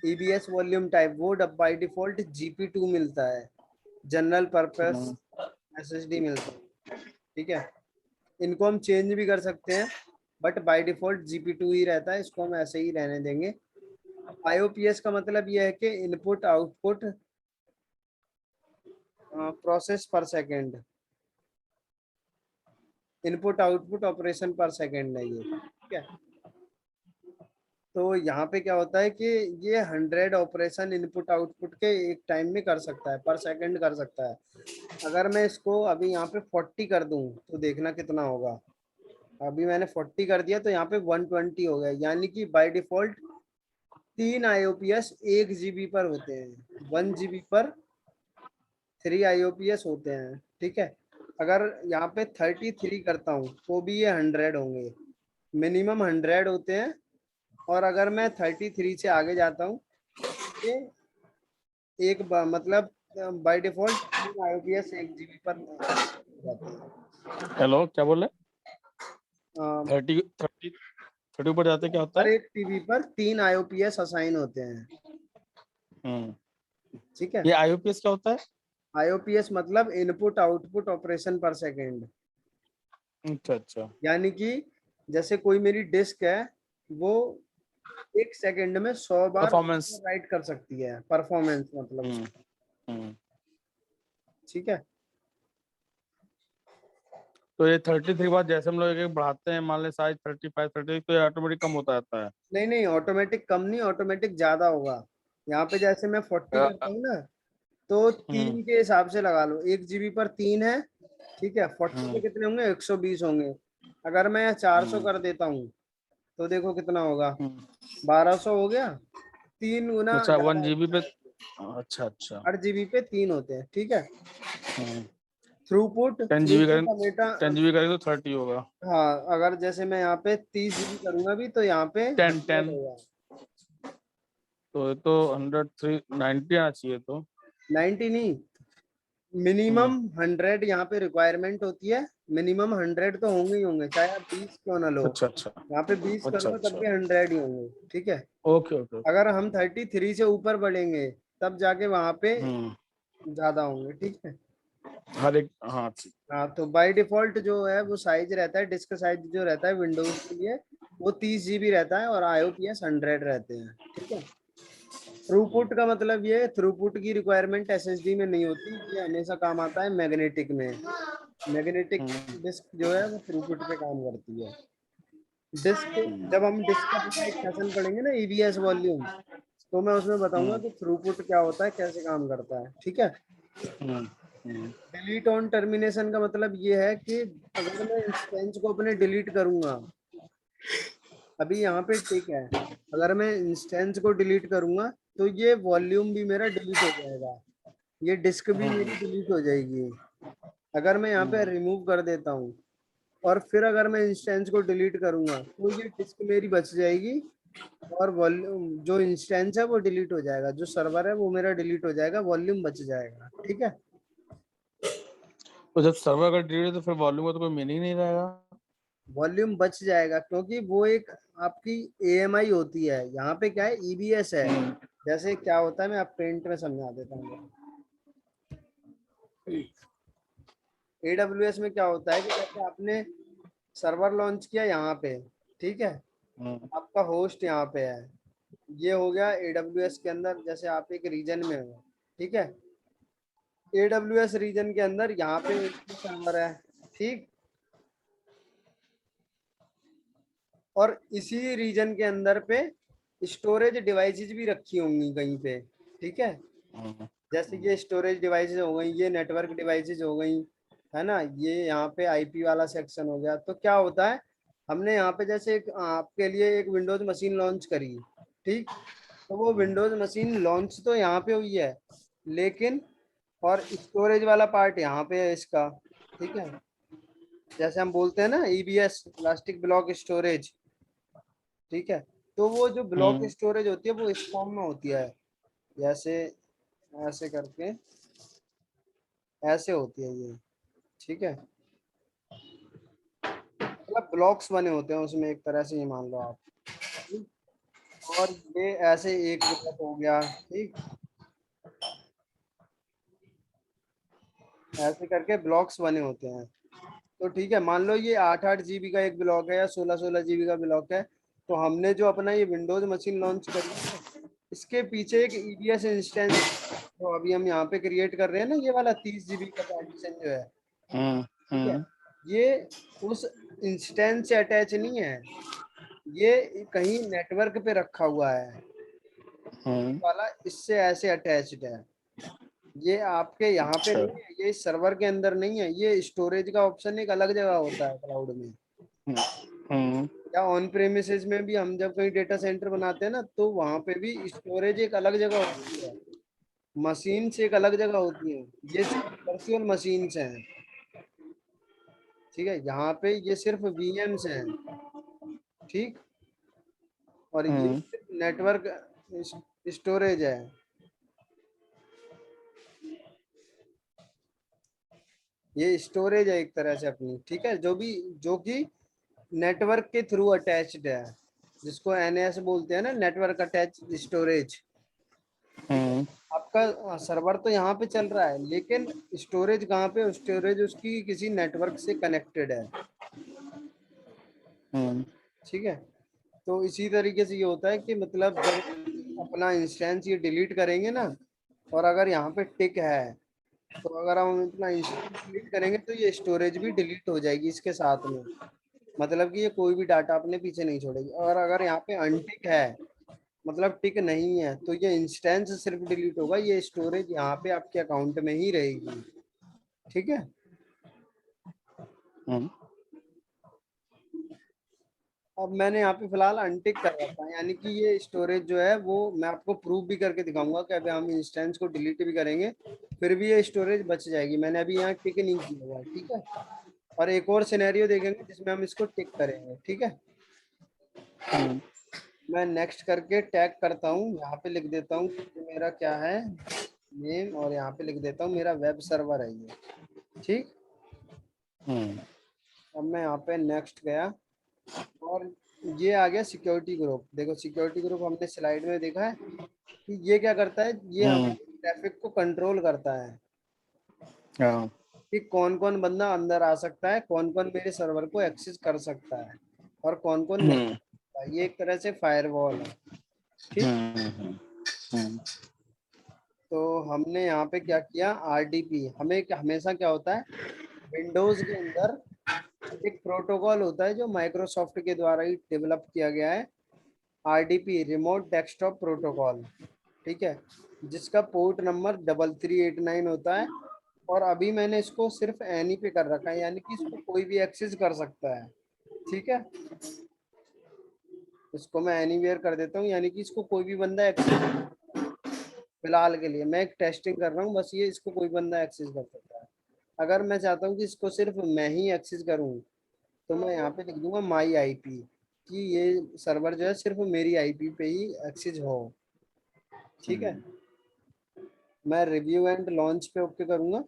EBS वॉल्यूम टाइप, वो बाय डिफॉल्ट GP2 मिलता है। जनरल पर्पस SSD मिलता है, ठीक है। इनको हम चेंज भी कर सकते हैं, बट बाय डिफॉल्ट GP2 ही रहता है, इसको हम ऐसे ही रहने देंगे। IOPS का मतलब ये है कि इनपुट आउटपुट प्रोसेस पर सेकेंड, इनपुट आउटपुट ऑपरेशन पर सेकेंड है ये, ठीक है। तो यहाँ पे क्या होता है कि ये 100 ऑपरेशन इनपुट आउटपुट के एक टाइम में कर सकता है, पर सेकंड कर सकता है। अगर मैं इसको अभी यहाँ पे 40 कर दूं तो देखना कितना होगा। अभी मैंने 40 कर दिया तो यहाँ पे 120 हो गया, यानी कि बाय डिफॉल्ट 3 IOPS 1 GB पर होते हैं, 1 GB पर 3 IOPS होते हैं, ठीक है। अगर यहाँ पे 33 करता हूँ तो भी ये 100 होंगे, मिनिमम 100 होते हैं। और अगर मैं 33 से आगे जाता हूँ, ये मतलब बाय डिफॉल्ट 3 IOPS 1 GB पर जाते हैं। हेलो, क्या बोले? अ, 30 ऊपर जाते क्या होता हर है? एक टीवी पर 3 IOPS असाइन होते हैं, ठीक है। ये IOPS क्या होता है? IOPS मतलब इनपुट आउटपुट ऑपरेशन पर सेकेंड, अच्छा अच्छा। यानी कि जैसे कोई मेरी डिस्क है, वो 1 सेकेंड में 100 बार परफॉर्मेंस। राइट कर सकती है, परफॉर्मेंस मतलब हम्म उसका, हम्म। ठीक है। तो ये 33 बाद जैसे हम लोग एक एक बढ़ाते हैं, मान ले साइज 35 30, तो ये ऑटोमेटिक कम होता रहता है। नहीं नहीं, ऑटोमेटिक कम नहीं, ऑटोमेटिक ज्यादा होगा। यहाँ पे जैसे मैं 40 करता हूँ ना, तो हम्म 3 के हिसाब से लगा लो, 1 GB पर 3 है, ठीक है। 40 पे हम्म कितने होंगे? 120 होंगे। अगर मैं 400 हम्म कर देता हूँ तो देखो कितना होगा, हम्म। 1200 हो गया, 3 गुना अच्छा, ज्यादा 1 GB पे। होता है। अच्छा अच्छा। 8 GB पे 3 होते हैं, ठीक है। हम्म। थ्रूपुट 10 GB थ्रूपुट करें, हमेशा, 10 GB करेंगे तो 30 होगा। हाँ, अगर जैसे मैं यहाँ पे 30 GB करूंगा भी तो यहाँ पे 10 100 10। होगा। तो ये तो 103 90 आना चाहिए तो। 90 नहीं, हम्म। मिनिमम 100 यहाँ पे रिक्वायरमेंट होती है। मिनिमम 100 तो होंगे ही होंगे, चाहे आप 20 क्यों ना लो। अच्छा अच्छा यहाँ पे 20 अच्छा करूंगा तब अच्छा। भी 100 ही होंगे, ठीक है। Okay okay okay. अगर हम 33 से ऊपर बढ़ेंगे तब जाके वहां पे हम्म। ज्यादा होंगे, ठीक है। हर एक, हाँ ठीक। हाँ, तो बाय डिफॉल्ट जो है वो साइज रहता है, डिस्क साइज जो रहता है विंडोज के लिए, वो 30 GB रहता है, और IOPS 100 रहते हैं, ठीक है। थ्रूपुट का मतलब ये, थ्रूपुट की रिक्वायरमेंट SSD में नहीं होती, ये हमेशा काम आता है मैग्नेटिक में। मैग्नेटिक हम्म डिस्क जो है वो थ्रूपुट पे काम करती है। डिस्क, जब हम डिस्क का पूरा एक सेशन पढ़ेंगे ना, EBS वॉल्यूम, तो मैं उसमें बताऊंगा हम्म कि थ्रूपुट क्या होता है, कैसे काम करता है, ठीक है। हम्म हम्म डिलीट ऑन टर्मिनेशन का मतलब ये है कि अगर मैं इंस्टेंस को अपने डिलीट करूंगा, अभी यहाँ पे टिक है, अगर मैं इंस्टेंस को डिलीट करूंगा तो ये वॉल्यूम भी मेरा डिलीट हो जाएगा, ये डिस्क भी मेरी डिलीट हो जाएगी। अगर मैं यहाँ पे हम्म रिमूव कर देता हूँ और फिर अगर मैं इंस्टेंस को डिलीट करूंगा तो ये डिस्क मेरी बच जाएगी, और वॉल्यूम जो इंस्टेंस है वो डिलीट हो जाएगा, जो सर्वर है वो मेरा डिलीट हो जाएगा, वॉल्यूम बच जाएगा, ठीक है। तो जब सर्वर का डिलीट है तो फिर वॉल्यूम का तो कोई मीनिंग नहीं रहेगा। वॉल्यूम बच जाएगा क्योंकि वो एक आपकी AMI होती है, यहाँ पे क्या है, EBS है। हम्म जैसे क्या होता है, मैं आप पेंट में समझा देता हूँ। AWS में क्या होता है कि जैसे आपने सर्वर लॉन्च किया यहाँ पे, ठीक है, हम्म आपका होस्ट यहाँ पे है, ये हो गया AWS के अंदर, जैसे आप एक रीजन में हो, ठीक है। AWS रीजन के अंदर यहाँ पे एक सर्वर है, ठीक, और इसी रीजन के अंदर पे स्टोरेज डिवाइसेस भी रखी होंगी कहीं पे, ठीक है। हम्म जैसे ये स्टोरेज डिवाइसेस हो गई, ये नेटवर्क डिवाइसेस हो गई, है ना, ये यहाँ पे IP वाला सेक्शन हो गया। तो क्या होता है, हमने यहाँ पे जैसे एक आपके लिए एक विंडोज मशीन लॉन्च करी, ठीक, तो वो विंडोज मशीन लॉन्च तो यहाँ पे हुई है, लेकिन और स्टोरेज वाला पार्ट यहाँ पे है इसका, ठीक है। जैसे हम बोलते हैं ना EBS, इलास्टिक ब्लॉक स्टोरेज, ठीक है। तो वो जो ब्लॉक हम्म। स्टोरेज होती है वो इस फॉर्म में होती है, जैसे ऐसे करके ऐसे होती है ये, ठीक है। मतलब ब्लॉक्स बने होते हैं उसमें, एक तरह से ये मान लो आप, ठीक? और ये ऐसे एक ब्लॉक हो गया, ठीक। ऐसे करके ब्लॉक्स बने होते हैं। तो ठीक है, मान लो ये 8-8 GB का एक ब्लॉक है या 16-16 GB का ब्लॉक है। तो हमने जो अपना ये विंडोज मशीन लॉन्च करी है, इसके पीछे एक ईबीएस इंस्टेंस तो अभी हम यहाँ पे क्रिएट कर रहे हैं ना, ये वाला 30 GB का पार्टीशन जो है, हम्म ठीक है, हम्म ये उस इंस्टेंस से अटैच नहीं है, ये कहीं नेटवर्क पे रखा हुआ है। हम्म। वाला इससे ऐसे अटैच्ड है, ये आपके यहाँ पे अच्छा। नहीं है, ये सर्वर के अंदर नहीं है, ये स्टोरेज का ऑप्शन एक अलग जगह होता है क्लाउड में। हम्म हम्म या ऑन प्रेमिसेस में भी हम जब कहीं डेटा सेंटर बनाते हैं ना, तो वहां पे भी स्टोरेज एक अलग जगह होती है, मशीन से एक अलग जगह होती है। ये सिर्फ वर्चुअल मशीन हैं, ठीक है, यहाँ पे ये सिर्फ वीएम्स हैं, ठीक। और ये हम्म सिर्फ नेटवर्क स्टोरेज है। ये स्टोरेज है एक तरह से अपनी, ठीक है, जो कि नेटवर्क के थ्रू अटैच्ड है, जिसको एनएस बोलते हैं ना, नेटवर्क अटैच स्टोरेज। ठीक है, हम्म आपका सर्वर तो यहाँ पे चल रहा है, लेकिन स्टोरेज कहाँ पे, स्टोरेज उसकी किसी नेटवर्क से कनेक्टेड है, हम्म ठीक है। तो इसी तरीके से ये होता है कि मतलब जब अपना इंस्टेंस ये डिलीट करेंगे ना, और अगर यहाँ पे टिक है, तो अगर हम अपना इंस्टेंस डिलीट करेंगे तो ये स्टोरेज भी डिलीट हो जाएगी इसके साथ में, मतलब कि ये कोई भी डाटा अपने पीछे नहीं छोड़ेगी। और अगर यहाँ पे अनटिक है, मतलब टिक नहीं है, तो ये इंस्टेंस सिर्फ डिलीट होगा, ये स्टोरेज यहाँ पे आपके अकाउंट में ही रहेगी, ठीक है। हम्म। अब मैंने यहाँ पे फिलहाल अनटिक कर रखा है, यानी कि ये स्टोरेज जो है वो मैं आपको प्रूफ भी करके दिखाऊंगा कि अभी हम इंस्टेंस को डिलीट भी करेंगे, फिर भी ये स्टोरेज बच जाएगी। मैंने अभी यहाँ टिक नहीं किया हुआ है, ठीक है। और एक और सिनेरियो देखेंगे जिसमें हम इसको टिक करेंगे, ठीक है। मैं नेक्स्ट करके टैग करता हूँ, यहाँ पे लिख देता हूँ कि मेरा क्या है नेम, और यहाँ पे लिख देता हूँ मेरा वेब सर्वर है ये, ठीक। हम्म अब मैं यहाँ पे नेक्स्ट गया, और ये आ गया सिक्योरिटी ग्रुप। देखो सिक्योरिटी ग्रुप हमने स्लाइड में देखा है कि ये क्या करता है, ये हम्म। हमारे ट्रैफिक को कंट्रोल करता है हाँ। कि कौन कौन बंदा अंदर आ सकता है, कौन कौन मेरे सर्वर को एक्सेस कर सकता है, और कौन कौन नहीं कर हम्म सकता है। ये एक तरह से फायरवॉल है, ठीक। हम्म हम्म तो हमने यहाँ पे क्या किया, आरडीपी, हमें हमेशा क्या होता है, विंडोज के अंदर एक प्रोटोकॉल होता है जो माइक्रोसॉफ्ट के द्वारा ही डेवलप किया गया है, आरडीपी, रिमोट डेस्कटॉप प्रोटोकॉल, ठीक है, जिसका पोर्ट नंबर 3389 होता है। और अभी मैंने इसको सिर्फ एनी पे कर रखा है, यानी कि इसको कोई भी एक्सेस कर सकता है, ठीक है। इसको मैं एनीवेयर कर देता हूँ, यानी कि इसको कोई भी बंदा एक्सेस, फिलहाल के लिए मैं एक टेस्टिंग कर रहा हूँ बस, ये इसको कोई बंदा एक्सेस कर सकता है। अगर मैं चाहता हूँ कि इसको सिर्फ मैं ही एक्सेस करूँ, तो मैं यहाँ पे लिख दूंगा माई आईपी, कि ये सर्वर जो है सिर्फ मेरी आईपी पे ही एक्सेस हो, ठीक है। मैं रिव्यू एंड लॉन्च पे ओके करूंगा।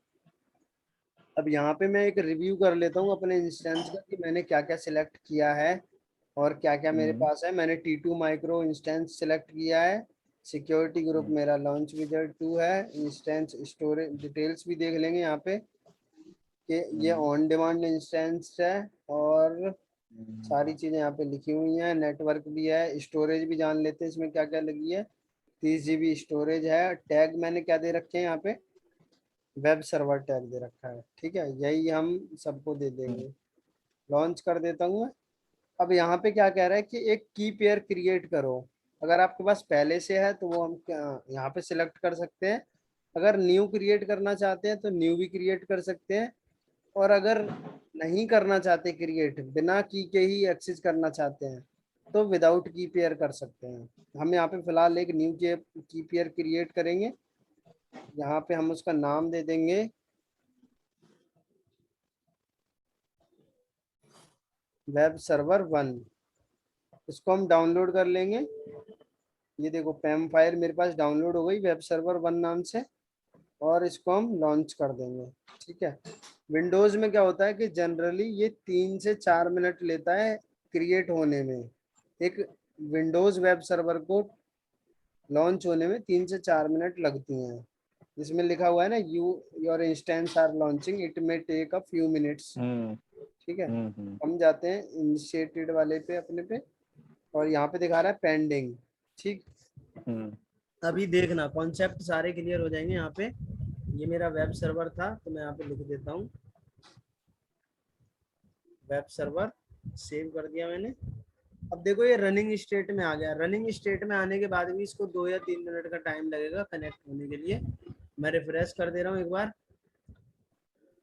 अब यहाँ पे मैं एक रिव्यू कर लेता हूँ अपने इंस्टेंस का कि मैंने क्या क्या सिलेक्ट किया है और क्या क्या मेरे हम्म पास है। मैंने T2 माइक्रो इंस्टेंस सिलेक्ट किया है, सिक्योरिटी ग्रुप मेरा लॉन्च विजर्ड 2 है, इंस्टेंस स्टोरेज डिटेल्स भी देख लेंगे यहाँ पे कि ये ऑन डिमांड इंस्टेंस है, और सारी चीज़ें यहाँ पे लिखी हुई हैं, नेटवर्क भी है, स्टोरेज भी जान लेते हैं इसमें क्या क्या लगी है। 30 GB स्टोरेज है, टैग मैंने क्या दे रखे हैं यहाँ पे, वेब सर्वर टैग दे रखा है, ठीक है, यही हम सबको दे देंगे। लॉन्च कर देता हूँ मैं। अब यहाँ पे क्या कह रहा है कि एक की पेयर क्रिएट करो। अगर आपके पास पहले से है तो वो हम यहाँ पे सिलेक्ट कर सकते हैं। अगर न्यू क्रिएट करना चाहते हैं तो न्यू भी क्रिएट कर सकते हैं, और अगर नहीं करना चाहते क्रिएट, बिना की के ही एक्सेस करना चाहते हैं, तो विदाउट की पेयर कर सकते हैं। हम यहाँ पे फिलहाल एक न्यू की पेयर क्रिएट करेंगे। यहाँ पे हम उसका नाम दे देंगे वेब सर्वर 1। इसको हम डाउनलोड कर लेंगे। ये देखो पैम फाइल मेरे पास डाउनलोड हो गई वेब सर्वर 1 नाम से, और इसको हम लॉन्च कर देंगे, ठीक है। विंडोज में क्या होता है कि जनरली ये 3 से 4 मिनट लेता है क्रिएट होने में। एक विंडोज वेब सर्वर को लॉन्च होने में 3 से 4 मिनट लगती हैं, जिसमें लिखा हुआ है ना your instance are launching, it may take a few minutes. ठीक है, हम जाते हैं इनिशिएटेड वाले पे अपने पे, और यहाँ पे दिखा रहा है पेंडिंग। ठीक, अभी देखना कॉन्सेप्ट सारे क्लियर हो जाएंगे यहाँ पे। ये मेरा वेब सर्वर था, तो मैं यहाँ पे लिख देता हूँ वेब सर्वर, सेव कर दिया मैंने। अब देखो ये रनिंग स्टेट में आ गया। रनिंग स्टेट में आने के बाद भी इसको 2 या 3 मिनट का टाइम लगेगा कनेक्ट होने के लिए। मैं रिफ्रेश कर दे रहा हूँ एक बार।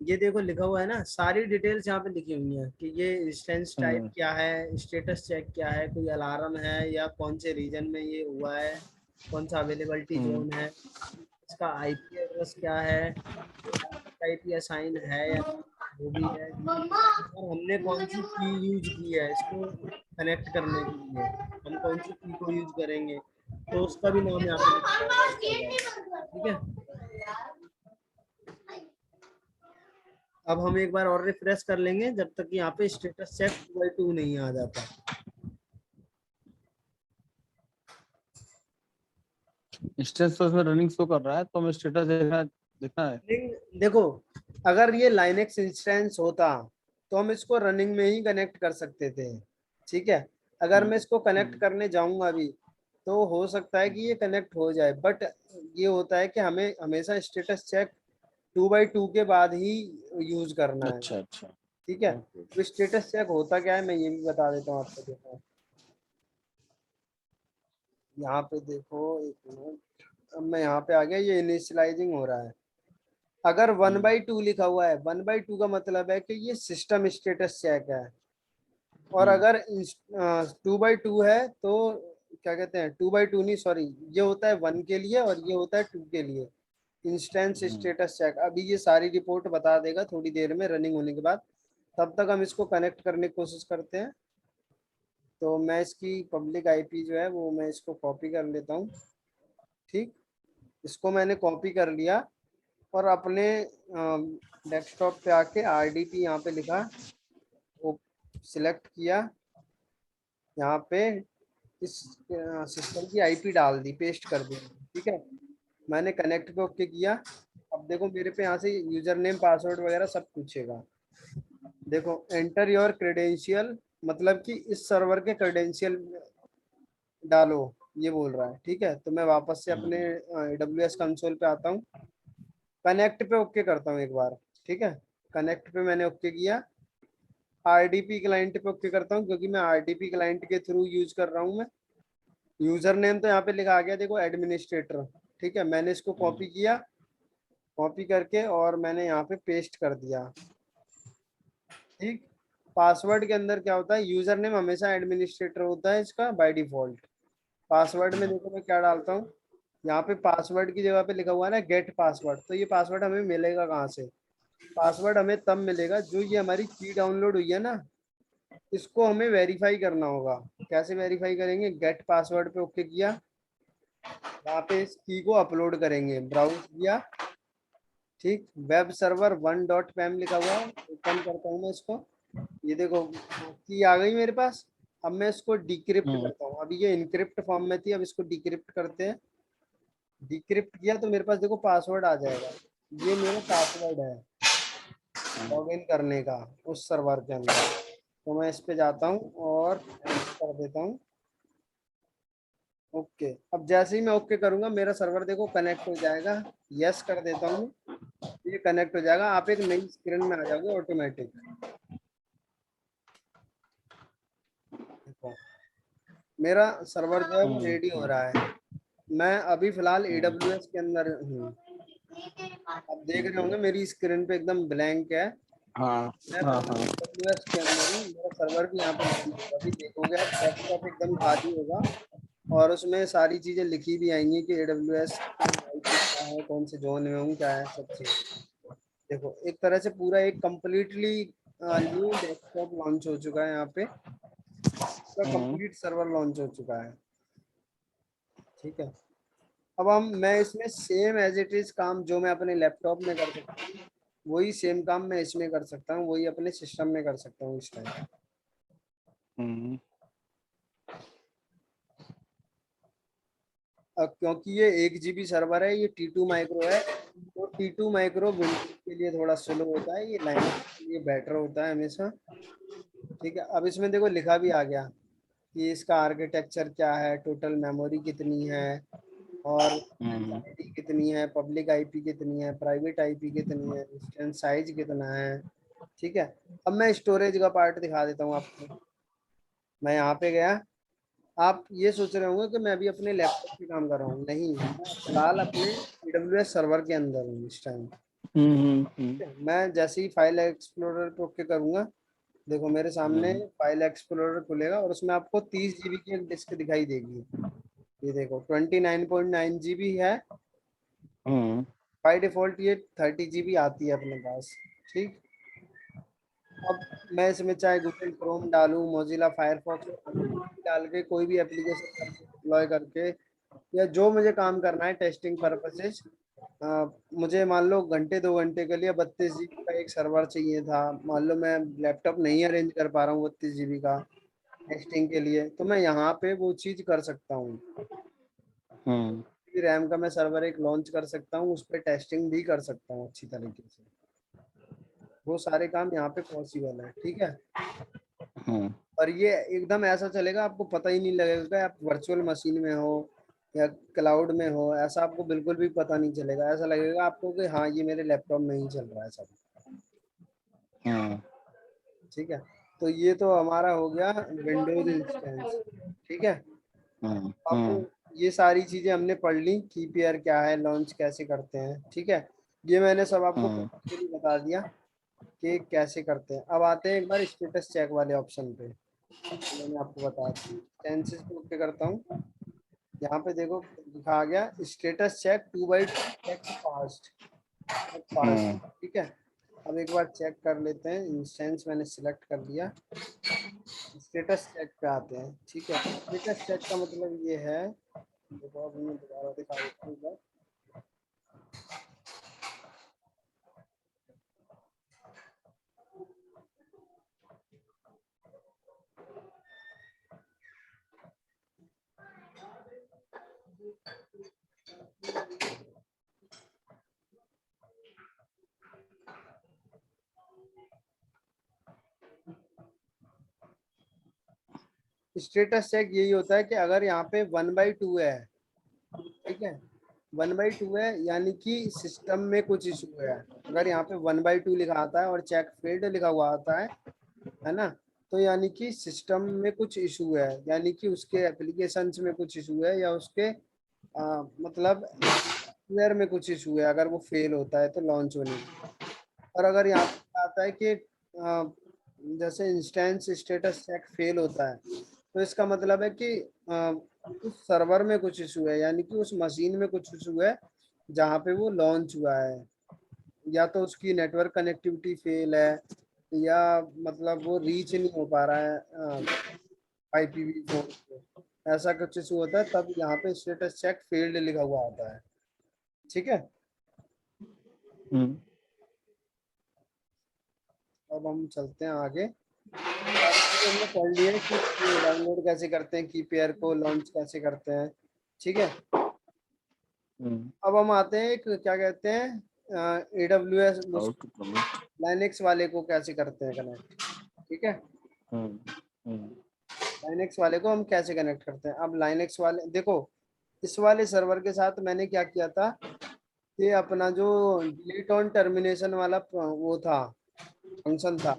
ये देखो लिखा हुआ है ना, सारी डिटेल्स यहाँ पे लिखी हुई हैं कि ये इंस्टेंस टाइप क्या है, स्टेटस चेक क्या है, कोई अलार्म है या कौन से रीजन में ये हुआ है, कौन सा अवेलेबिलिटी जोन है, इसका आईपी एड्रेस क्या है, आईपी असाइन है या वो भी है, और हमने कौन सी की यूज की है इसको कनेक्ट करने के लिए, हम कौन सी की को यूज करेंगे, तो उसका भी नाम यहाँ पे लिखा हुआ है सर्वर। ठीक है, अब हम एक बार और रिफ्रेश कर लेंगे जब तक यहाँ पे स्टेटस चेक 2x2 नहीं आ जाता। इंस्टेंस तो इसमें रनिंग शो कर रहा है, तो हमें स्टेटस देखना देखना है। देखो, अगर ये लाइनेक्स इंस्टेंस होता तो हम इसको रनिंग में ही कनेक्ट कर सकते थे। ठीक है, अगर मैं इसको कनेक्ट करने जाऊंगा अभी तो हो सकता है कि ये कनेक्ट हो जाए, बट ये होता है कि हमें हमेशा स्टेटस चेक 2x2 के बाद ही यूज करना है। अच्छा अच्छा। ठीक है, तो स्टेटस चेक होता क्या है मैं ये भी बता देता हूँ आपको। देखो यहाँ पे देखो, एक मिनट, अब मैं यहाँ पे आ गया, ये इनिशियलाइजिंग हो रहा है। अगर 1/2 लिखा हुआ है, 1/2 का मतलब है कि ये सिस्टम स्टेटस चेक है। और अगर 2/2 है तो क्या कहते हैं, 2/2 नहीं, सॉरी, ये होता है 1 के लिए और ये होता है 2 के लिए। इंस्टेंस स्टेटस चेक अभी ये सारी रिपोर्ट बता देगा थोड़ी देर में रनिंग होने के बाद। तब तक हम इसको कनेक्ट करने की कोशिश करते हैं। तो मैं इसकी पब्लिक आईपी जो है वो मैं इसको कॉपी कर लेता हूँ। ठीक, इसको मैंने कॉपी कर लिया और अपने डेस्कटॉप पे आके RDP यहाँ पे लिखा, वो सिलेक्ट किया, यहाँ पे इस सिस्टम की आईपी डाल दी, पेस्ट कर दी। ठीक है, मैंने कनेक्ट पे ओके किया। अब देखो मेरे पे यहाँ से यूजर नेम पासवर्ड वगैरह सब पूछेगा। देखो एंटर योर क्रेडेंशियल, मतलब कि इस सर्वर के क्रेडेंशियल डालो, ये बोल रहा है। ठीक है, तो मैं वापस से अपने AWS कंसोल पे आता हूँ, कनेक्ट पे ओके करता हूँ एक बार। ठीक है, कनेक्ट पे मैंने ओके किया, RDP क्लाइंट पे ओके करता हूँ क्योंकि मैं RDP क्लाइंट के थ्रू यूज कर रहा हूँ मैं। यूजर नेम तो यहाँ पे लिखा आ गया, देखो एडमिनिस्ट्रेटर। ठीक है, मैंने इसको कॉपी किया, कॉपी करके और मैंने यहाँ पे पेस्ट कर दिया। ठीक, पासवर्ड के अंदर क्या होता है, यूजर नेम हमेशा एडमिनिस्ट्रेटर होता है इसका बाय डिफॉल्ट। पासवर्ड में देखो मैं क्या डालता हूँ, यहाँ पे पासवर्ड की जगह पे लिखा हुआ है ना गेट पासवर्ड। तो ये पासवर्ड हमें मिलेगा कहाँ से, पासवर्ड हमें तब मिलेगा जो ये हमारी की डाउनलोड हुई है ना, इसको हमें वेरीफाई करना होगा। कैसे वेरीफाई करेंगे, गेट पासवर्ड पे ओके किया, यहाँ पे इस की को अपलोड करेंगे, ब्राउज किया। ठीक, वेब सर्वर 1.pem लिखा हुआ है, ओपन करता हूँ मैं इसको। ये देखो की आ गई मेरे पास। अब मैं इसको डिक्रिप्ट करता हूँ, अभी ये इनक्रिप्ट फॉर्म में थी, अब इसको डिक्रिप्ट करते हैं। डिक्रिप्ट किया तो मेरे पास देखो पासवर्ड आ जाएगा, ये मेरा पासवर्ड है लॉगिन करने का उस सर्वर के अंदर। तो मैं इस पे जाता हूँ और कर देता हूँ ओके। अब जैसे ही मैं ओके करूंगा मेरा सर्वर देखो कनेक्ट हो जाएगा, यस कर देता हूँ, ये कनेक्ट हो जाएगा, आप एक नई स्क्रीन में आ जाओगे ऑटोमेटिक। देखो मेरा सर्वर जो है वो रेडी हो रहा है। मैं अभी फिलहाल AWS के अंदर हूँ, आप देख रहे होंगे मेरी स्क्रीन पे एकदम ब्लैंक है। हाँ मैं हाँ फिलहाल हाँ। AWS के अंदर हूँ, मेरा सर्वर भी यहाँ पे लॉन्च होगा, अभी देखोगे आप डेस्कटॉप एकदम खाली होगा और उसमें सारी चीजें लिखी भी आएंगी कि AWS IP क्या है, कौन से जोन में हूँ, क्या है सब चीज। देखो एक तरह से पूरा एक कंप्लीटली न्यू डेस्कटॉप लॉन्च हो चुका है यहाँ पे, पूरा कंप्लीट सर्वर लॉन्च हो चुका है। ठीक है, अब मैं इसमें सेम एज इट इज काम जो मैं अपने लैपटॉप में कर सकता हूँ वही सेम काम मैं इसमें कर सकता हूँ, वही अपने सिस्टम में कर सकता हूँ इस टाइम। अब क्योंकि ये 1 GB सर्वर है, ये T2 माइक्रो है, तो T2 माइक्रो विंडोज के लिए थोड़ा स्लो होता है, ये लाइनक्स के लिए बेटर होता है हमेशा। ठीक है, अब इसमें देखो लिखा भी आ गया कि इसका आर्किटेक्चर क्या है, टोटल मेमोरी कितनी है, और हम्म आईडी कितनी है, पब्लिक आईपी कितनी है, प्राइवेट आईपी कितनी है, इंस्टेंस साइज कितना है। ठीक है, अब मैं स्टोरेज का पार्ट दिखा देता हूँ आपको। मैं यहाँ पे गया, आप ये सोच रहे होंगे कि मैं अभी अपने लैपटॉप पे काम कर रहा हूँ, नहीं, मैं फिलहाल अपने AWS सर्वर के अंदर हूँ इस टाइम। हम्म मैं जैसे ही फाइल एक्सप्लोरर पे ओके करूंगा, देखो मेरे सामने हम्म फाइल एक्सप्लोरर खुलेगा और उसमें आपको 30 GB की एक डिस्क दिखाई देगी। ये देखो 29.9 GB है। हम्म बाई डिफॉल्ट ये 30 GB आती है अपने पास। ठीक, अब मैं इसमें चाहे गूगल क्रोम डालूं, मोजिला फायरफॉक्स डाल के कोई भी एप्लीकेशन करके डिप्लॉय करके, या जो मुझे काम करना है टेस्टिंग पर्पसेज, मुझे मान लो घंटे 2 घंटे के लिए 32 GB का एक सर्वर चाहिए था, मान लो मैं लैपटॉप नहीं अरेंज कर पा रहा हूँ 32 GB का टेस्टिंग के लिए, तो मैं यहाँ पे वो चीज़ कर सकता हूँ। हम्म रैम का मैं सर्वर एक लॉन्च कर सकता हूँ, उस पर टेस्टिंग भी कर सकता हूँ अच्छी तरीके से। वो सारे काम यहाँ पे पॉसिबल है। ठीक है, हम्म और ये एकदम ऐसा चलेगा, आपको पता ही नहीं लगेगा कि आप वर्चुअल मशीन में हो या क्लाउड में हो, ऐसा आपको बिल्कुल भी पता नहीं चलेगा। ऐसा लगेगा आपको कि हाँ ये मेरे लैपटॉप में ही चल रहा है सब। हम्म ठीक है, तो ये तो हमारा हो गया विंडोज इंस्टेंस। ठीक है, अब ये सारी चीजें हमने पढ़ ली, कीपीआर क्या है, लॉन्च कैसे करते हैं। ठीक है, ये मैंने सब आपको हम्म practically बता दिया कि कैसे करते हैं। अब आते हैं एक बार स्टेटस चेक वाले ऑप्शन पे। मैंने आपको बता दी, टेंसेस पे ओके करता हूँ। यहाँ पे देखो लिखा आ गया status check 2 by 2 check fast fast. हम्म ठीक है, अब एक बार चेक कर लेते हैं। इंस्टेंस मैंने सिलेक्ट कर लिया, स्टेटस चेक पे आते हैं। ठीक है, स्टेटस चेक का मतलब ये है, देखो अब मैं दोबारा दिखा देता हूँ एक बार। स्टेटस चेक यही होता है कि अगर यहाँ पे 1/2 है, ठीक है, 1/2 है यानी कि सिस्टम में कुछ इशू है। अगर यहाँ पे 1/2 लिखा आता है और चेक फेल्ड लिखा हुआ आता है ना, तो यानी कि सिस्टम में कुछ इशू है, यानी कि उसके एप्लीकेशंस में कुछ इशू है, या उसके मतलब सॉफ्टवेयर में कुछ इशू है। अगर वो फेल होता है तो लॉन्च होने में। और अगर यहाँ पे आता है कि जैसे इंस्टेंस स्टेटस चेक फेल होता है, तो इसका मतलब है कि उस सर्वर में कुछ इशू है, यानी कि उस मशीन में कुछ इशू है जहाँ पे वो लॉन्च हुआ है, या तो उसकी नेटवर्क कनेक्टिविटी फेल है, या मतलब वो रीच नहीं हो पा रहा है IPv4 पे, ऐसा कुछ इशू होता है, तब यहाँ पे स्टेटस चेक फेल्ड लिखा हुआ आता है। ठीक है, हम्म अब हम चलते हैं आगे। सारी चीजें हमने पढ़ ली है कि डाउनलोड कैसे करते हैं, कीपीआर को लॉन्च कैसे करते हैं। ठीक है, हम्म अब हम आते हैं एक क्या कहते हैं AWS how to commit Linux वाले को कैसे करते हैं कनेक्ट। ठीक है, हम्म हम्म लाइनेक्स वाले को हम कैसे कनेक्ट करते हैं। अब लाइनेक्स वाले देखो, इस वाले सर्वर के साथ मैंने क्या किया था, ये अपना जो डिलीट ऑन टर्मिनेशन वाला वो था, फंक्शन था,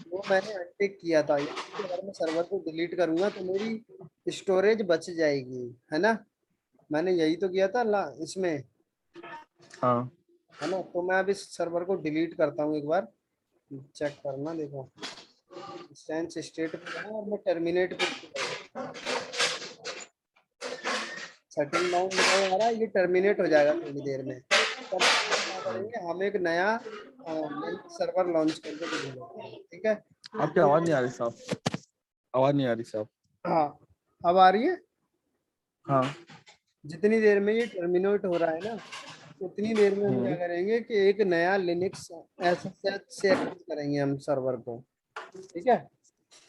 वो मैंने अनटिक किया था। यानी कि अगर मैं सर्वर को डिलीट करूंगा तो मेरी स्टोरेज बच जाएगी, है ना। मैंने यही तो किया था इसमें, हाँ है ना। तो मैं अब इस सर्वर को डिलीट करता हूँ एक बार, चेक करना। देखो इंस्टेंस स्टेट पे जाना और मैं टर्मिनेट पे click करूंगा। शटिंग डाउन लिखा हुआ आ रहा है, ये टर्मिनेट हो जाएगा थोड़ी देर में। तब तक हम क्या करेंगे, हम एक नया सर्वर लॉन्च करके देख लेते हैं। ठीक है, आपकी तो आवाज नहीं आ रही साहब, आवाज नहीं आ रही साहब। हाँ, अब आ रही है। हाँ जितनी देर में ये टर्मिनेट हो रहा है ना, उतनी देर में हम क्या हम्म करेंगे कि एक नया लिनक्स SSH से एक्सेस करेंगे हम सर्वर को। ठीक है,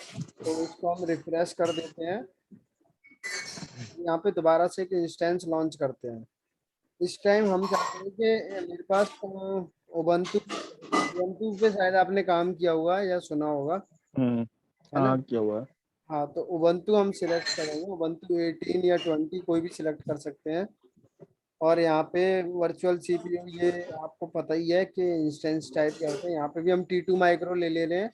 तो इसको हम रिफ्रेश कर देते हैं, यहाँ पे दोबारा से एक इंस्टेंस लॉन्च करते हैं। इस टाइम हम चाहते हैं कि मेरे पास उबंटू उबंटू पे शायद आपने काम किया होगा या सुना होगा, है ना। हाँ क्या हुआ है। हाँ, तो उबंटू हम सिलेक्ट करेंगे, उबंटू 18 या 20 कोई भी सिलेक्ट कर सकते हैं। और यहाँ पे वर्चुअल सीपीयू, ये आपको पता ही है कि इंस्टेंस टाइप क्या होता है। यहाँ पे भी हम T2 माइक्रो ले रहे हैं।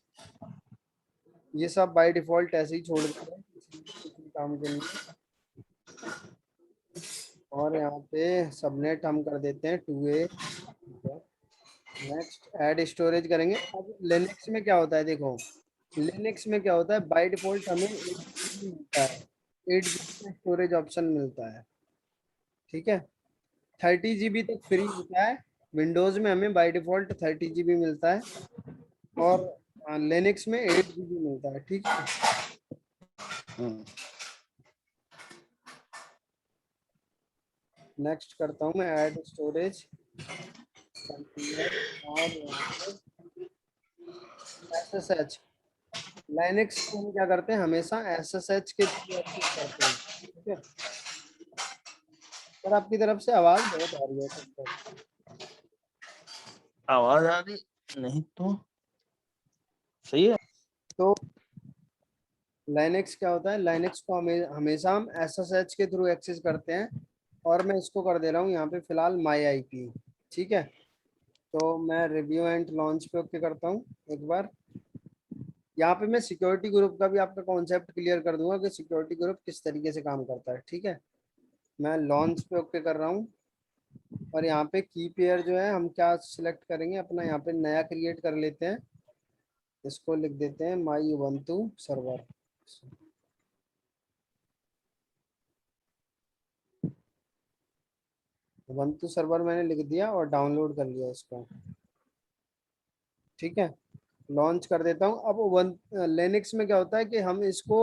ये सब बाय डिफॉल्ट ऐसे ही छोड़ देते हैं किसी काम के लिए। और यहाँ पे सबनेट हम कर देते हैं 2A। नेक्स्ट ऐड स्टोरेज करेंगे। अब लिनक्स में क्या होता है, देखो लिनक्स में क्या होता है, बाय डिफॉल्ट हमें 8 GB मिलता है, 8 GB का स्टोरेज ऑप्शन मिलता है, ठीक है। 30 GB तक फ्री होता है। विंडोज में हमें बाय डिफॉल्ट 30 GB मिलता है, और लिनक्स में 8 GB मिलता है, ठीक है। नेक्स्ट करता हूँ मैं ऐड स्टोरेज कंटिन्यूअर, और यहाँ पे SSH। लाइनेक्स को हम क्या करते हैं, हमेशा SSH के थ्रू एक्सेस करते हैं, ठीक है। पर आपकी तरफ से आवाज बहुत आ रही है तब तक। आवाज आ रही नहीं तो सही है। तो लाइनेक्स क्या होता है, लाइनेक्स को हमेशा हम SSH के थ्रू एक्सेस करते हैं। और मैं इसको कर दे रहा हूँ यहाँ पे फिलहाल माई IP, ठीक है। तो मैं रिव्यू एंड लॉन्च पे ओके करता हूँ एक बार। यहाँ पे मैं सिक्योरिटी ग्रुप का भी आपका कॉन्सेप्ट क्लियर कर दूंगा कि सिक्योरिटी ग्रुप किस तरीके से काम करता है, ठीक है। मैं लॉन्च पे ओके कर रहा हूँ। और यहाँ पे की पेयर जो है हम क्या सिलेक्ट करेंगे, अपना यहाँ पे नया क्रिएट कर लेते हैं। इसको लिख देते हैं माई उबंटू सर्वर। उबंटू सर्वर मैंने लिख दिया और डाउनलोड कर लिया इसको, ठीक है। लॉन्च कर देता हूँ। अब लिनक्स में क्या होता है कि हम इसको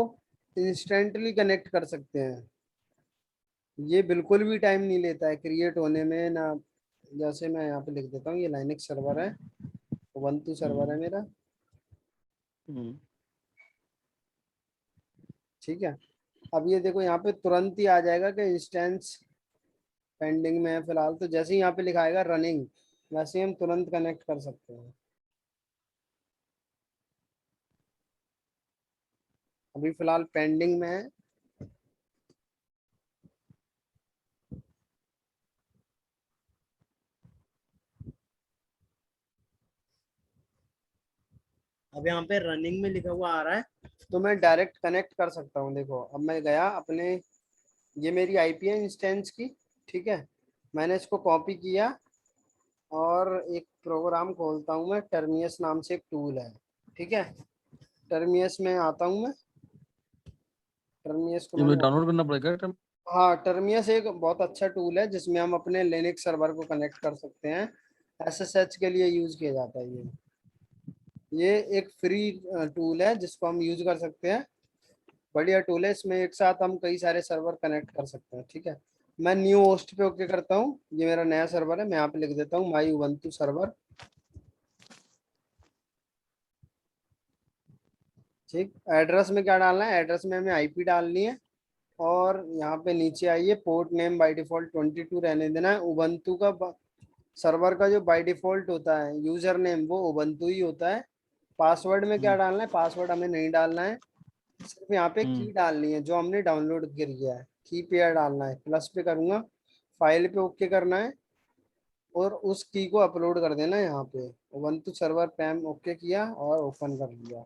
इंस्टेंटली कनेक्ट कर सकते हैं। ये बिल्कुल भी टाइम नहीं लेता है क्रिएट होने में ना। जैसे मैं यहाँ पे लिख देता हूँ, ये लाइनक्स सर्वर है, उबंटू सर्वर है मेरा, ठीक है। अब ये देखो यहाँ पे तुरंत ही आ जाएगा कि इंस्टेंस पेंडिंग में है फिलहाल। तो जैसे ही यहाँ पे लिखाएगा रनिंग, वैसे ही हम तुरंत कनेक्ट कर सकते हैं। अभी फिलहाल पेंडिंग में है। अब यहाँ पे रनिंग में लिखा हुआ आ रहा है, तो मैं डायरेक्ट कनेक्ट कर सकता हूँ। देखो अब मैं गया अपने, ये मेरी IP है इंस्टेंस की, ठीक है। मैंने इसको कॉपी किया और एक प्रोग्राम खोलता हूँ मैं, टर्मियस नाम से एक टूल है, ठीक है। टर्मियस में आता हूँ मैं, टर्मियस को ये मुझे मैंने, डाउनलोड करना पड़ेगा क्या? हाँ टर्मियस एक बहुत अच्छा टूल है जिसमें हम अपने लिनक्स सर्वर को कनेक्ट कर सकते हैं। SSH के लिए यूज किया जाता है ये एक फ्री टूल है जिसको हम यूज कर सकते हैं। बढ़िया टूल है, इसमें एक साथ हम कई सारे सर्वर कनेक्ट कर सकते हैं, ठीक है। मैं न्यू होस्ट पे ओके करता हूँ, ये मेरा नया सर्वर है, मैं यहाँ पे लिख देता हूँ माई उबंटू सर्वर, ठीक। एड्रेस में क्या डालना है, एड्रेस में हमें IP डालनी है। और यहाँ पे नीचे आइए, पोर्ट नेम बाय डिफॉल्ट 22 रहने देना है। उबंटू का सर्वर का जो बाय डिफॉल्ट होता है यूजर नेम, वो उबंटू ही होता है। पासवर्ड में क्या डालना है, पासवर्ड हमें नहीं डालना है, सिर्फ यहाँ पे की डालनी है जो हमने डाउनलोड किया है, की पेयर डालना है। प्लस पे करूंगा, फाइल पे ओके करना है, और उस की को अपलोड कर देना है यहाँ पे। उबंटू सर्वर पैम ओके किया और ओपन कर लिया।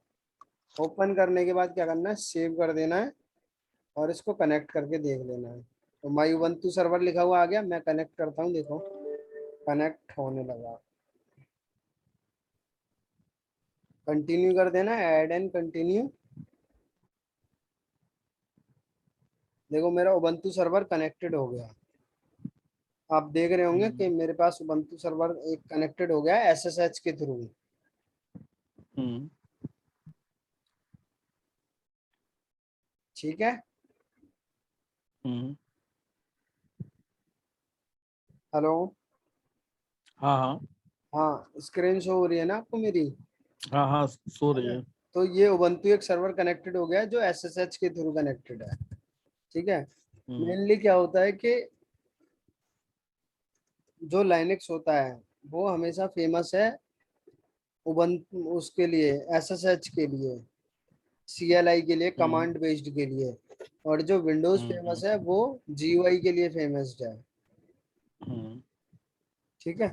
ओपन करने के बाद क्या करना है, सेव कर देना है, और इसको कनेक्ट करके देख लेना है। तो माई उबंटू सर्वर लिखा हुआ आ गया, मैं कनेक्ट करता हूँ, देखो कनेक्ट होने लगा। कंटिन्यू कर देना, ऐड एंड कंटिन्यू। देखो मेरा उबंटू सर्वर कनेक्टेड हो गया। आप देख रहे होंगे कि मेरे पास उबंटू सर्वर एक कनेक्टेड हो गया है SSH के थ्रू, ठीक है। हेलो, हाँ हाँ हाँ स्क्रीन शो हो रही है ना आपको मेरी, हाँ हाँ सो है रही ना। है। तो ये उबंटू एक सर्वर कनेक्टेड हो गया है जो SSH के थ्रू कनेक्टेड है, ठीक है। मेनली क्या होता है कि जो लाइनेक्स होता है वो हमेशा फेमस है उबंटू उसके लिए, एसएसएच के लिए, सीएलआई के लिए, हम्म कमांड बेस्ड के लिए। और जो विंडोज हम्म फेमस है वो जीयूआई के लिए फेमस है। हम्म ठीक है।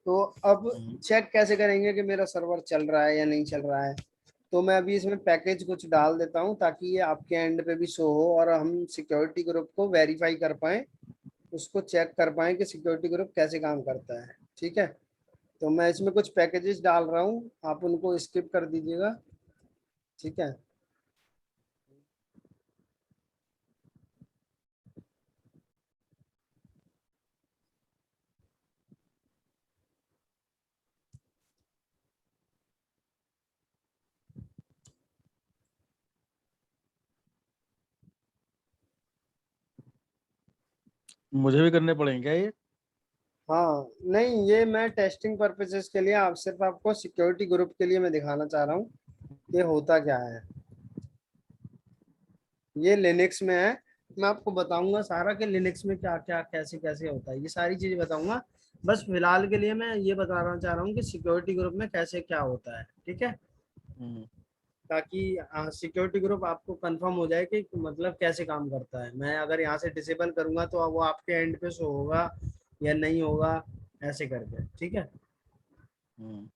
तो अब हम्म चेक कैसे करेंगे कि मेरा सर्वर चल रहा है या नहीं चल रहा है? तो मैं अभी इसमें पैकेज कुछ डाल देता हूँ ताकि ये आपके एंड पे भी शो हो और हम सिक्योरिटी ग्रुप को वेरीफाई कर पाए, उसको चेक कर पाए कि सिक्योरिटी ग्रुप कैसे काम करता है। ठीक है। तो मैं इसमें कुछ पैकेजेस डाल रहा हूँ, आप उनको स्किप कर दीजिएगा। ठीक है। मुझे भी करने पड़ेंगे क्या ये? हाँ, नहीं ये मैं टेस्टिंग पर्पसेस के लिए, आप सिर्फ आपको सिक्योरिटी ग्रुप के लिए मैं दिखाना चाह रहा हूँ ये होता क्या है। ये लिनक्स में है। मैं आपको बताऊंगा सारा कि लिनक्स में क्या क्या कैसे कैसे होता है, ये सारी चीजें बताऊंगा। बस फिलहाल के लिए मैं ये बताना चाह रहा हूँ कि सिक्योरिटी ग्रुप में कैसे क्या होता है। ठीक है। हम्म ताकि सिक्योरिटी ग्रुप आपको कंफर्म हो जाए कि मतलब कैसे काम करता है। मैं अगर यहाँ से डिसेबल करूंगा तो वो आपके एंड पे शो होगा या नहीं होगा, ऐसे करके। ठीक है। हम्म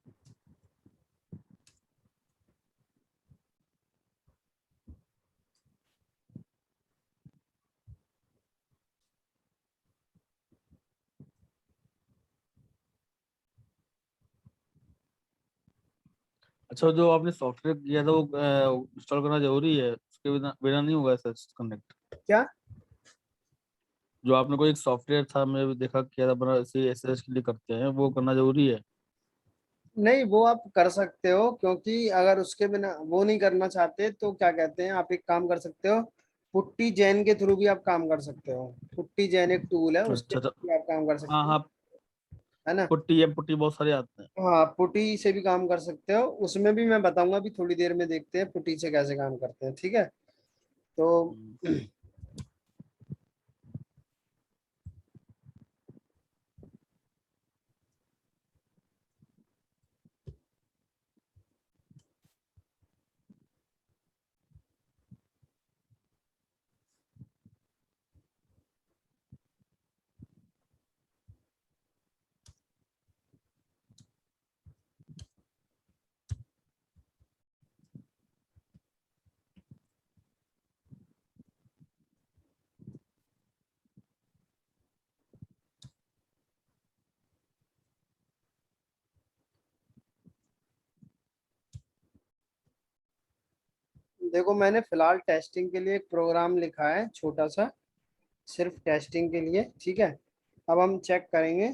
अच्छा, जो आपने सॉफ्टवेयर किया था वो इंस्टॉल करना जरूरी है? उसके बिना बिना नहीं होगा ऐसा कनेक्ट? क्या? जो आपने कोई एक सॉफ्टवेयर था, मैं भी देखा किया था, बना इसे एसएस के लिए करते हैं, वो करना जरूरी है? नहीं, वो आप कर सकते हो, क्योंकि अगर उसके बिना वो नहीं करना चाहते तो क्या कहते हैं, आप एक काम कर सकते हो, पुट्टी जैन के थ्रू भी आप काम कर सकते हो। पुट्टी जैन एक टूल है, उसके अच्छा अच्छा। थ्रू भी आप काम कर हाँ सकते हो। हाँ। है ना? पुट्टी एम पुट्टी बहुत सारे आते हैं। हाँ, पुटी से भी काम कर सकते हो, उसमें भी मैं बताऊंगा भी थोड़ी देर में, देखते हैं पुटी से कैसे काम करते हैं। ठीक है। तो हम्म। देखो, मैंने फिलहाल टेस्टिंग के लिए एक प्रोग्राम लिखा है छोटा सा, सिर्फ टेस्टिंग के लिए। ठीक है। अब हम चेक करेंगे।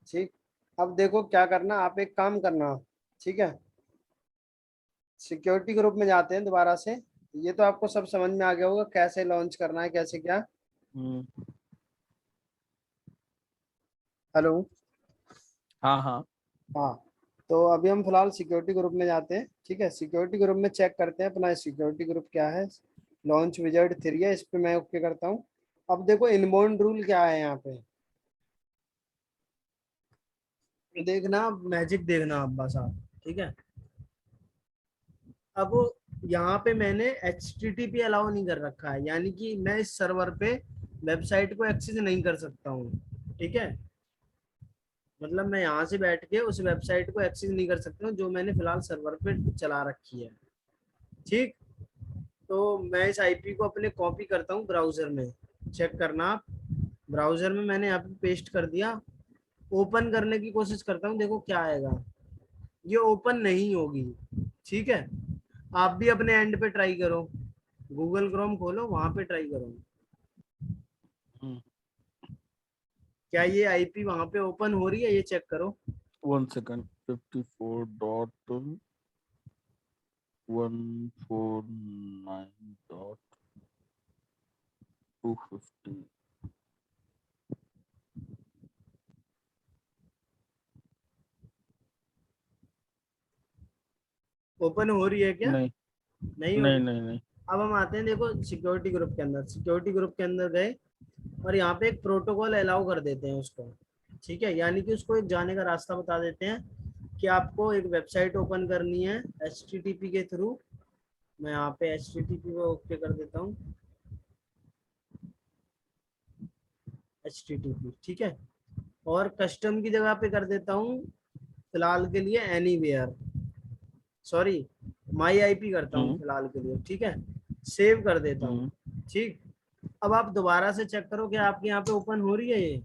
ठीक। अब देखो क्या करना, आप एक काम करना। ठीक है। सिक्योरिटी ग्रुप में जाते हैं दोबारा से। ये तो आपको सब समझ में आ गया होगा कैसे लॉन्च करना है, कैसे क्या। हम्म। हेलो। हाँ हाँ। हाँ। तो अभी हम फिलहाल सिक्योरिटी ग्रुप में जाते हैं। ठीक है। सिक्योरिटी ग्रुप में चेक करते हैं अपना सिक्योरिटी ग्रुप क्या है। लॉन्च विजार्ड 3 है, इस पे मैं ओके करता हूँ। अब देखो इनबाउंड रूल क्या है यहाँ पे, देखना मैजिक, देखना अब बस आप। ठीक है। अब यहाँ पे मैंने HTTP अलाउ नहीं कर रखा है, यानी कि मैं इस सर्वर पे वेबसाइट को एक्सेस नहीं कर सकता हूँ। ठीक है। मतलब मैं यहाँ से बैठ के उस वेबसाइट को एक्सेस नहीं कर सकता हूँ जो मैंने फिलहाल सर्वर पे चला रखी है। ठीक। तो मैं इस आईपी को अपने कॉपी करता हूँ ब्राउजर में। चेक करना आप, ब्राउजर में मैंने यहाँ पे पेस्ट कर दिया। ओपन करने की कोशिश करता हूँ, देखो क्या आएगा। ये ओपन नहीं होगी। ठीक है। आप भी अपने एंड पे ट्राई करो, गूगल क्रोम खोलो, वहां पे ट्राई करो। हम्म। क्या ये आईपी वहां पे ओपन हो रही है, ये चेक करो। 1 सेकंड। 54.149.250। ओपन हो रही है क्या? नहीं, नहीं हो नहीं रही। नहीं नहीं। अब हम आते हैं, देखो सिक्योरिटी ग्रुप के अंदर, सिक्योरिटी ग्रुप के अंदर गए और यहाँ पे एक प्रोटोकॉल अलाउ कर देते हैं उसको। ठीक है, यानी कि उसको एक जाने का रास्ता बता देते हैं कि आपको एक वेबसाइट ओपन करनी है HTTP के थ्रू। मैं यहाँ पे HTTP पे ओके कर देता हूँ, HTTP, ठीक है। और कस्टम की जगह पे कर देता हूँ फिलहाल के लिए एनीवेयर, सॉरी माई आईपी करता हूँ हम्म फिलहाल के लिए, ठीक है। सेव कर देता हूँ। हम्म। ठीक। अब आप दोबारा से चेक करो कि आपके यहाँ पे ओपन हो रही है ये।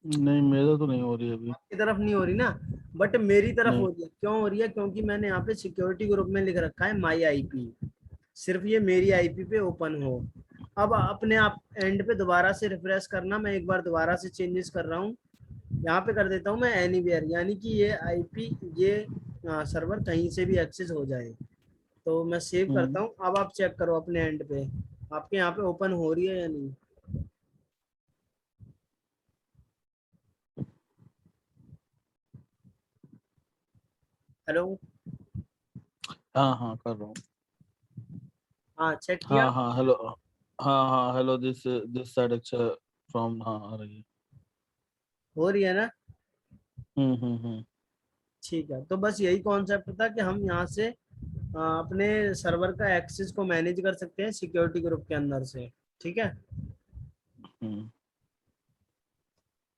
नहीं मेरा तो नहीं हो रही अभी। आपकी तरफ नहीं हो रही ना, बट मेरी तरफ हो नहीं। रही है। क्यों हो रही है? क्योंकि मैंने यहाँ पे सिक्योरिटी ग्रुप में लिख रखा है माई आईपी, सिर्फ ये मेरी आईपी पे ओपन हो। अब अपने आप एंड पे दोबारा से रिफ्रेश करना, मैं एक बार दोबारा से चेंजेस कर रहा हूँ। यहाँ पे कर देता हूँ मैं एनीवेयर, यानी कि ये आईपी, ये सर्वर कहीं से भी एक्सेस हो जाए। तो मैं सेव करता हम्म। हूँ। अब आप चेक करो अपने एंड पे आपके यहाँ पे ओपन हो रही है या नहीं। हेलो। हाँ हाँ कर रहा हूँ। हाँ, चेक किया? हाँ हाँ हेलो। हाँ हाँ हेलो, दिस दिस साइड अच्छा फ्रॉम, हाँ आ रही है। हो रही है ना? हम्म। ठीक है, तो बस यही कॉन्सेप्ट था कि हम यहाँ से अपने सर्वर का एक्सेस को मैनेज कर सकते हैं सिक्योरिटी ग्रुप के अंदर से। ठीक है। हम्म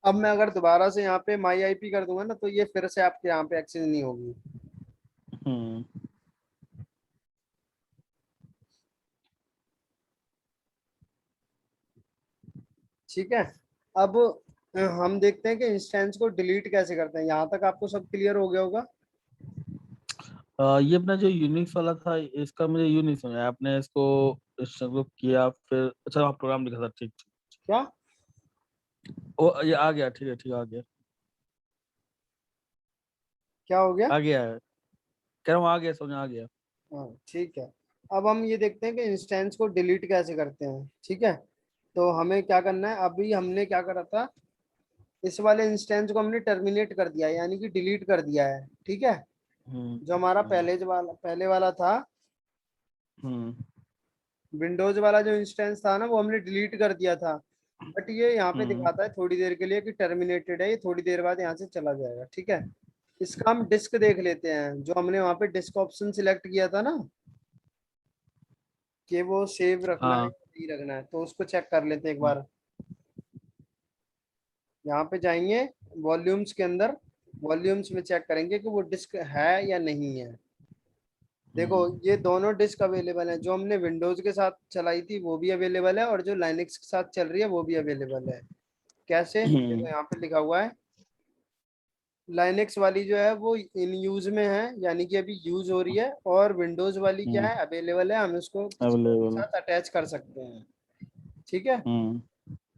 अब मैं अगर दोबारा से यहाँ पे माई आईपी कर दूंगा ना, तो ये फिर से आपके यहाँ पे एक्सेस नहीं होगी। हम्म। ठीक है। अब हम देखते हैं कि इंस्टेंस को डिलीट कैसे करते हैं। यहाँ तक आपको सब क्लियर हो गया होगा। ये अपना जो यूनिक्स वाला था, इसका मुझे यू नहीं समझा आपने इसको। इसको किया फिर, अच्छा आप प्रोग्राम लिखा था, ठीक ठीक। क्या? ओ ये आ गया, ठीक है ठीक आ गया। क्या हो गया? आ गया है, कह रहा हूँ आ गया, समझ आ गया। हाँ, ठीक है। अब हम ये देखते हैं कि इंस्टेंस को डिलीट कैसे करते हैं। ठीक है, तो हमें क्या करना है, अभी हमने क्या करा था, इस वाले इंस्टेंस को हमने टर्मिनेट कर दिया है, यानी कि डिलीट कर दिया है। ठीक है, हम्म जो हमारा हम्म पहले वाला था, हम्म विंडोज वाला जो इंस्टेंस था ना, वो हमने डिलीट कर दिया था। बट ये यहाँ पे हम्म दिखाता है थोड़ी देर के लिए कि टर्मिनेटेड है, ये थोड़ी देर बाद यहाँ से चला जाएगा। ठीक है, इसका हम डिस्क देख लेते हैं, जो हमने वहाँ पे डिस्क ऑप्शन सिलेक्ट किया था ना, कि वो सेव रखना है हाँ। या नहीं रखना है, तो उसको चेक कर लेते हैं एक हम्म बार। यहाँ पे जाएंगे वॉल्यूम्स के अंदर, वॉल्यूम्स में चेक करेंगे कि वो डिस्क है या नहीं है। देखो, हम्म ये दोनों डिस्क अवेलेबल है, जो हमने विंडोज के साथ चलाई थी वो भी अवेलेबल है, और जो लाइनक्स के साथ चल रही है वो भी अवेलेबल है। कैसे? देखो हम्म यहाँ पे लिखा हुआ है, लाइनक्स वाली जो है वो इन यूज में है, यानी कि अभी यूज हो रही है। और विंडोज वाली क्या हम्म। है, अवेलेबल है, हम उसको किसी और के अवेलेबल है। साथ अटैच कर सकते हैं। ठीक है, हम्म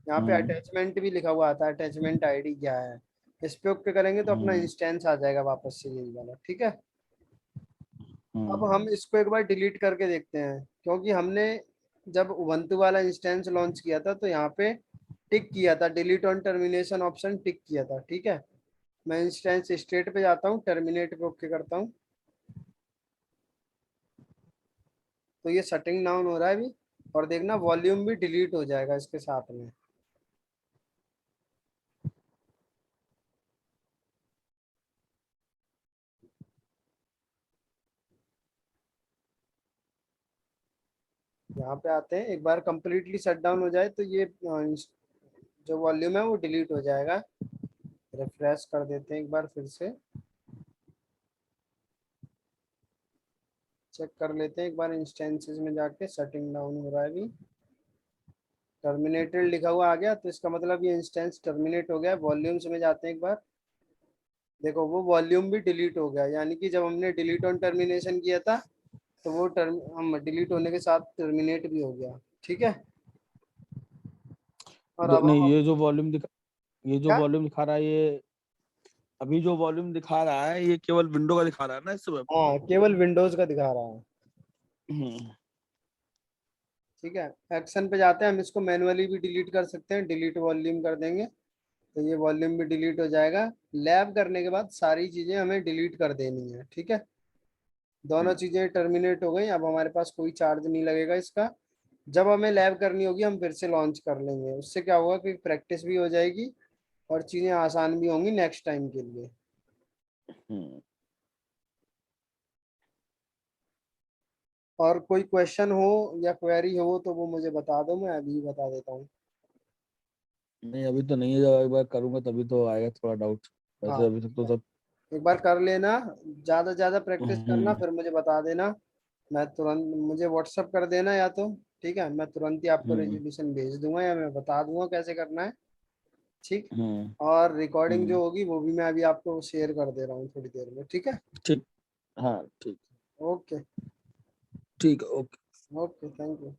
यहाँ पे हम्म अटैचमेंट भी लिखा हुआ आता है, अटैचमेंट आईडी क्या है। इस पे ओके करेंगे तो अपना हम्म इंस्टेंस आ जाएगा वापस से, यही वाला। ठीक है, अब हम्म हम इसको एक बार डिलीट करके देखते हैं, क्योंकि हमने जब उबंटू वाला इंस्टेंस लॉन्च किया था तो यहाँ पे टिक किया था, delete on termination option tick किया था। ठीक है, मैं इंस्टेंस स्टेट पे जाता हूँ, टर्मिनेट पे ओके करता हूँ, तो ये शटिंग डाउन हो रहा है अभी। और देखना वॉल्यूम भी डिलीट हो जाएगा इसके साथ में। यहाँ पे आते हैं, एक बार कंप्लीटली शट डाउन हो जाए तो ये जो वॉल्यूम है वो डिलीट हो जाएगा। रिफ्रेश कर देते हैं एक बार फिर से, चेक कर लेते हैं एक बार इंस्टेंसेस में जाके, सेटिंग डाउन हो रहा है अभी। टर्मिनेटेड लिखा हुआ आ गया, तो इसका मतलब ये इंस्टेंस टर्मिनेट हो गया। वॉल्यूम्स में जाते हैं एक बार, देखो वो वॉल्यूम भी डिलीट हो गया, यानी कि जब हमने डिलीट ऑन टर्मिनेशन किया था तो वो टर्म हम डिलीट होने के साथ टर्मिनेट भी हो गया। ठीक है, और अब नहीं हम ये जो वॉल्यूम दिखा, ये जो क्या? वॉल्यूम दिखा रहा है ये, अभी जो वॉल्यूम दिखा रहा है ये केवल विंडो का दिखा रहा है ना इस समय। हाँ, केवल विंडोज का दिखा रहा है। हम्म ठीक ठीक है, एक्शन पे जाते हैं, हम इसको मैनुअली भी डिलीट कर सकते हैं, डिलीट वॉल्यूम कर देंगे तो ये वॉल्यूम भी डिलीट हो जाएगा। लैब करने के बाद सारी चीजें हमें डिलीट कर देनी है, ठीक है। दोनों चीजें टर्मिनेट हो गई, अब हमारे पास कोई चार्ज नहीं लगेगा इसका। जब हमें लैब करनी होगी हम फिर से लॉन्च कर लेंगे, उससे क्या होगा कि प्रैक्टिस भी हो जाएगी और चीजें आसान भी होंगी नेक्स्ट टाइम के लिए। और कोई क्वेश्चन हो या क्वेरी हो तो वो मुझे बता दो, मैं अभी बता देता हूँ। नहीं अभी तो नहीं है, जब एक बार करूंगा तभी तो आएगा थोड़ा डाउट। हाँ, वैसे अभी तक तो सब। एक बार कर लेना, ज्यादा ज्यादा प्रैक्टिस करना, हम्म। फिर मुझे बता देना। मैं तुरंत, मुझे व्हाट्सअप कर देना या तो, ठीक है, मैं तुरंत ही आपको हम्म। रेजोल्यूशन भेज दूंगा या मैं बता दूंगा कैसे करना है, ठीक। हम्म। और रिकॉर्डिंग जो हम्म। होगी वो भी मैं अभी आपको शेयर कर दे रहा हूँ थोड़ी देर में, ठीक है। ठीक। हाँ ठीक। ओके। ठीक है, ओके। Okay, thank you.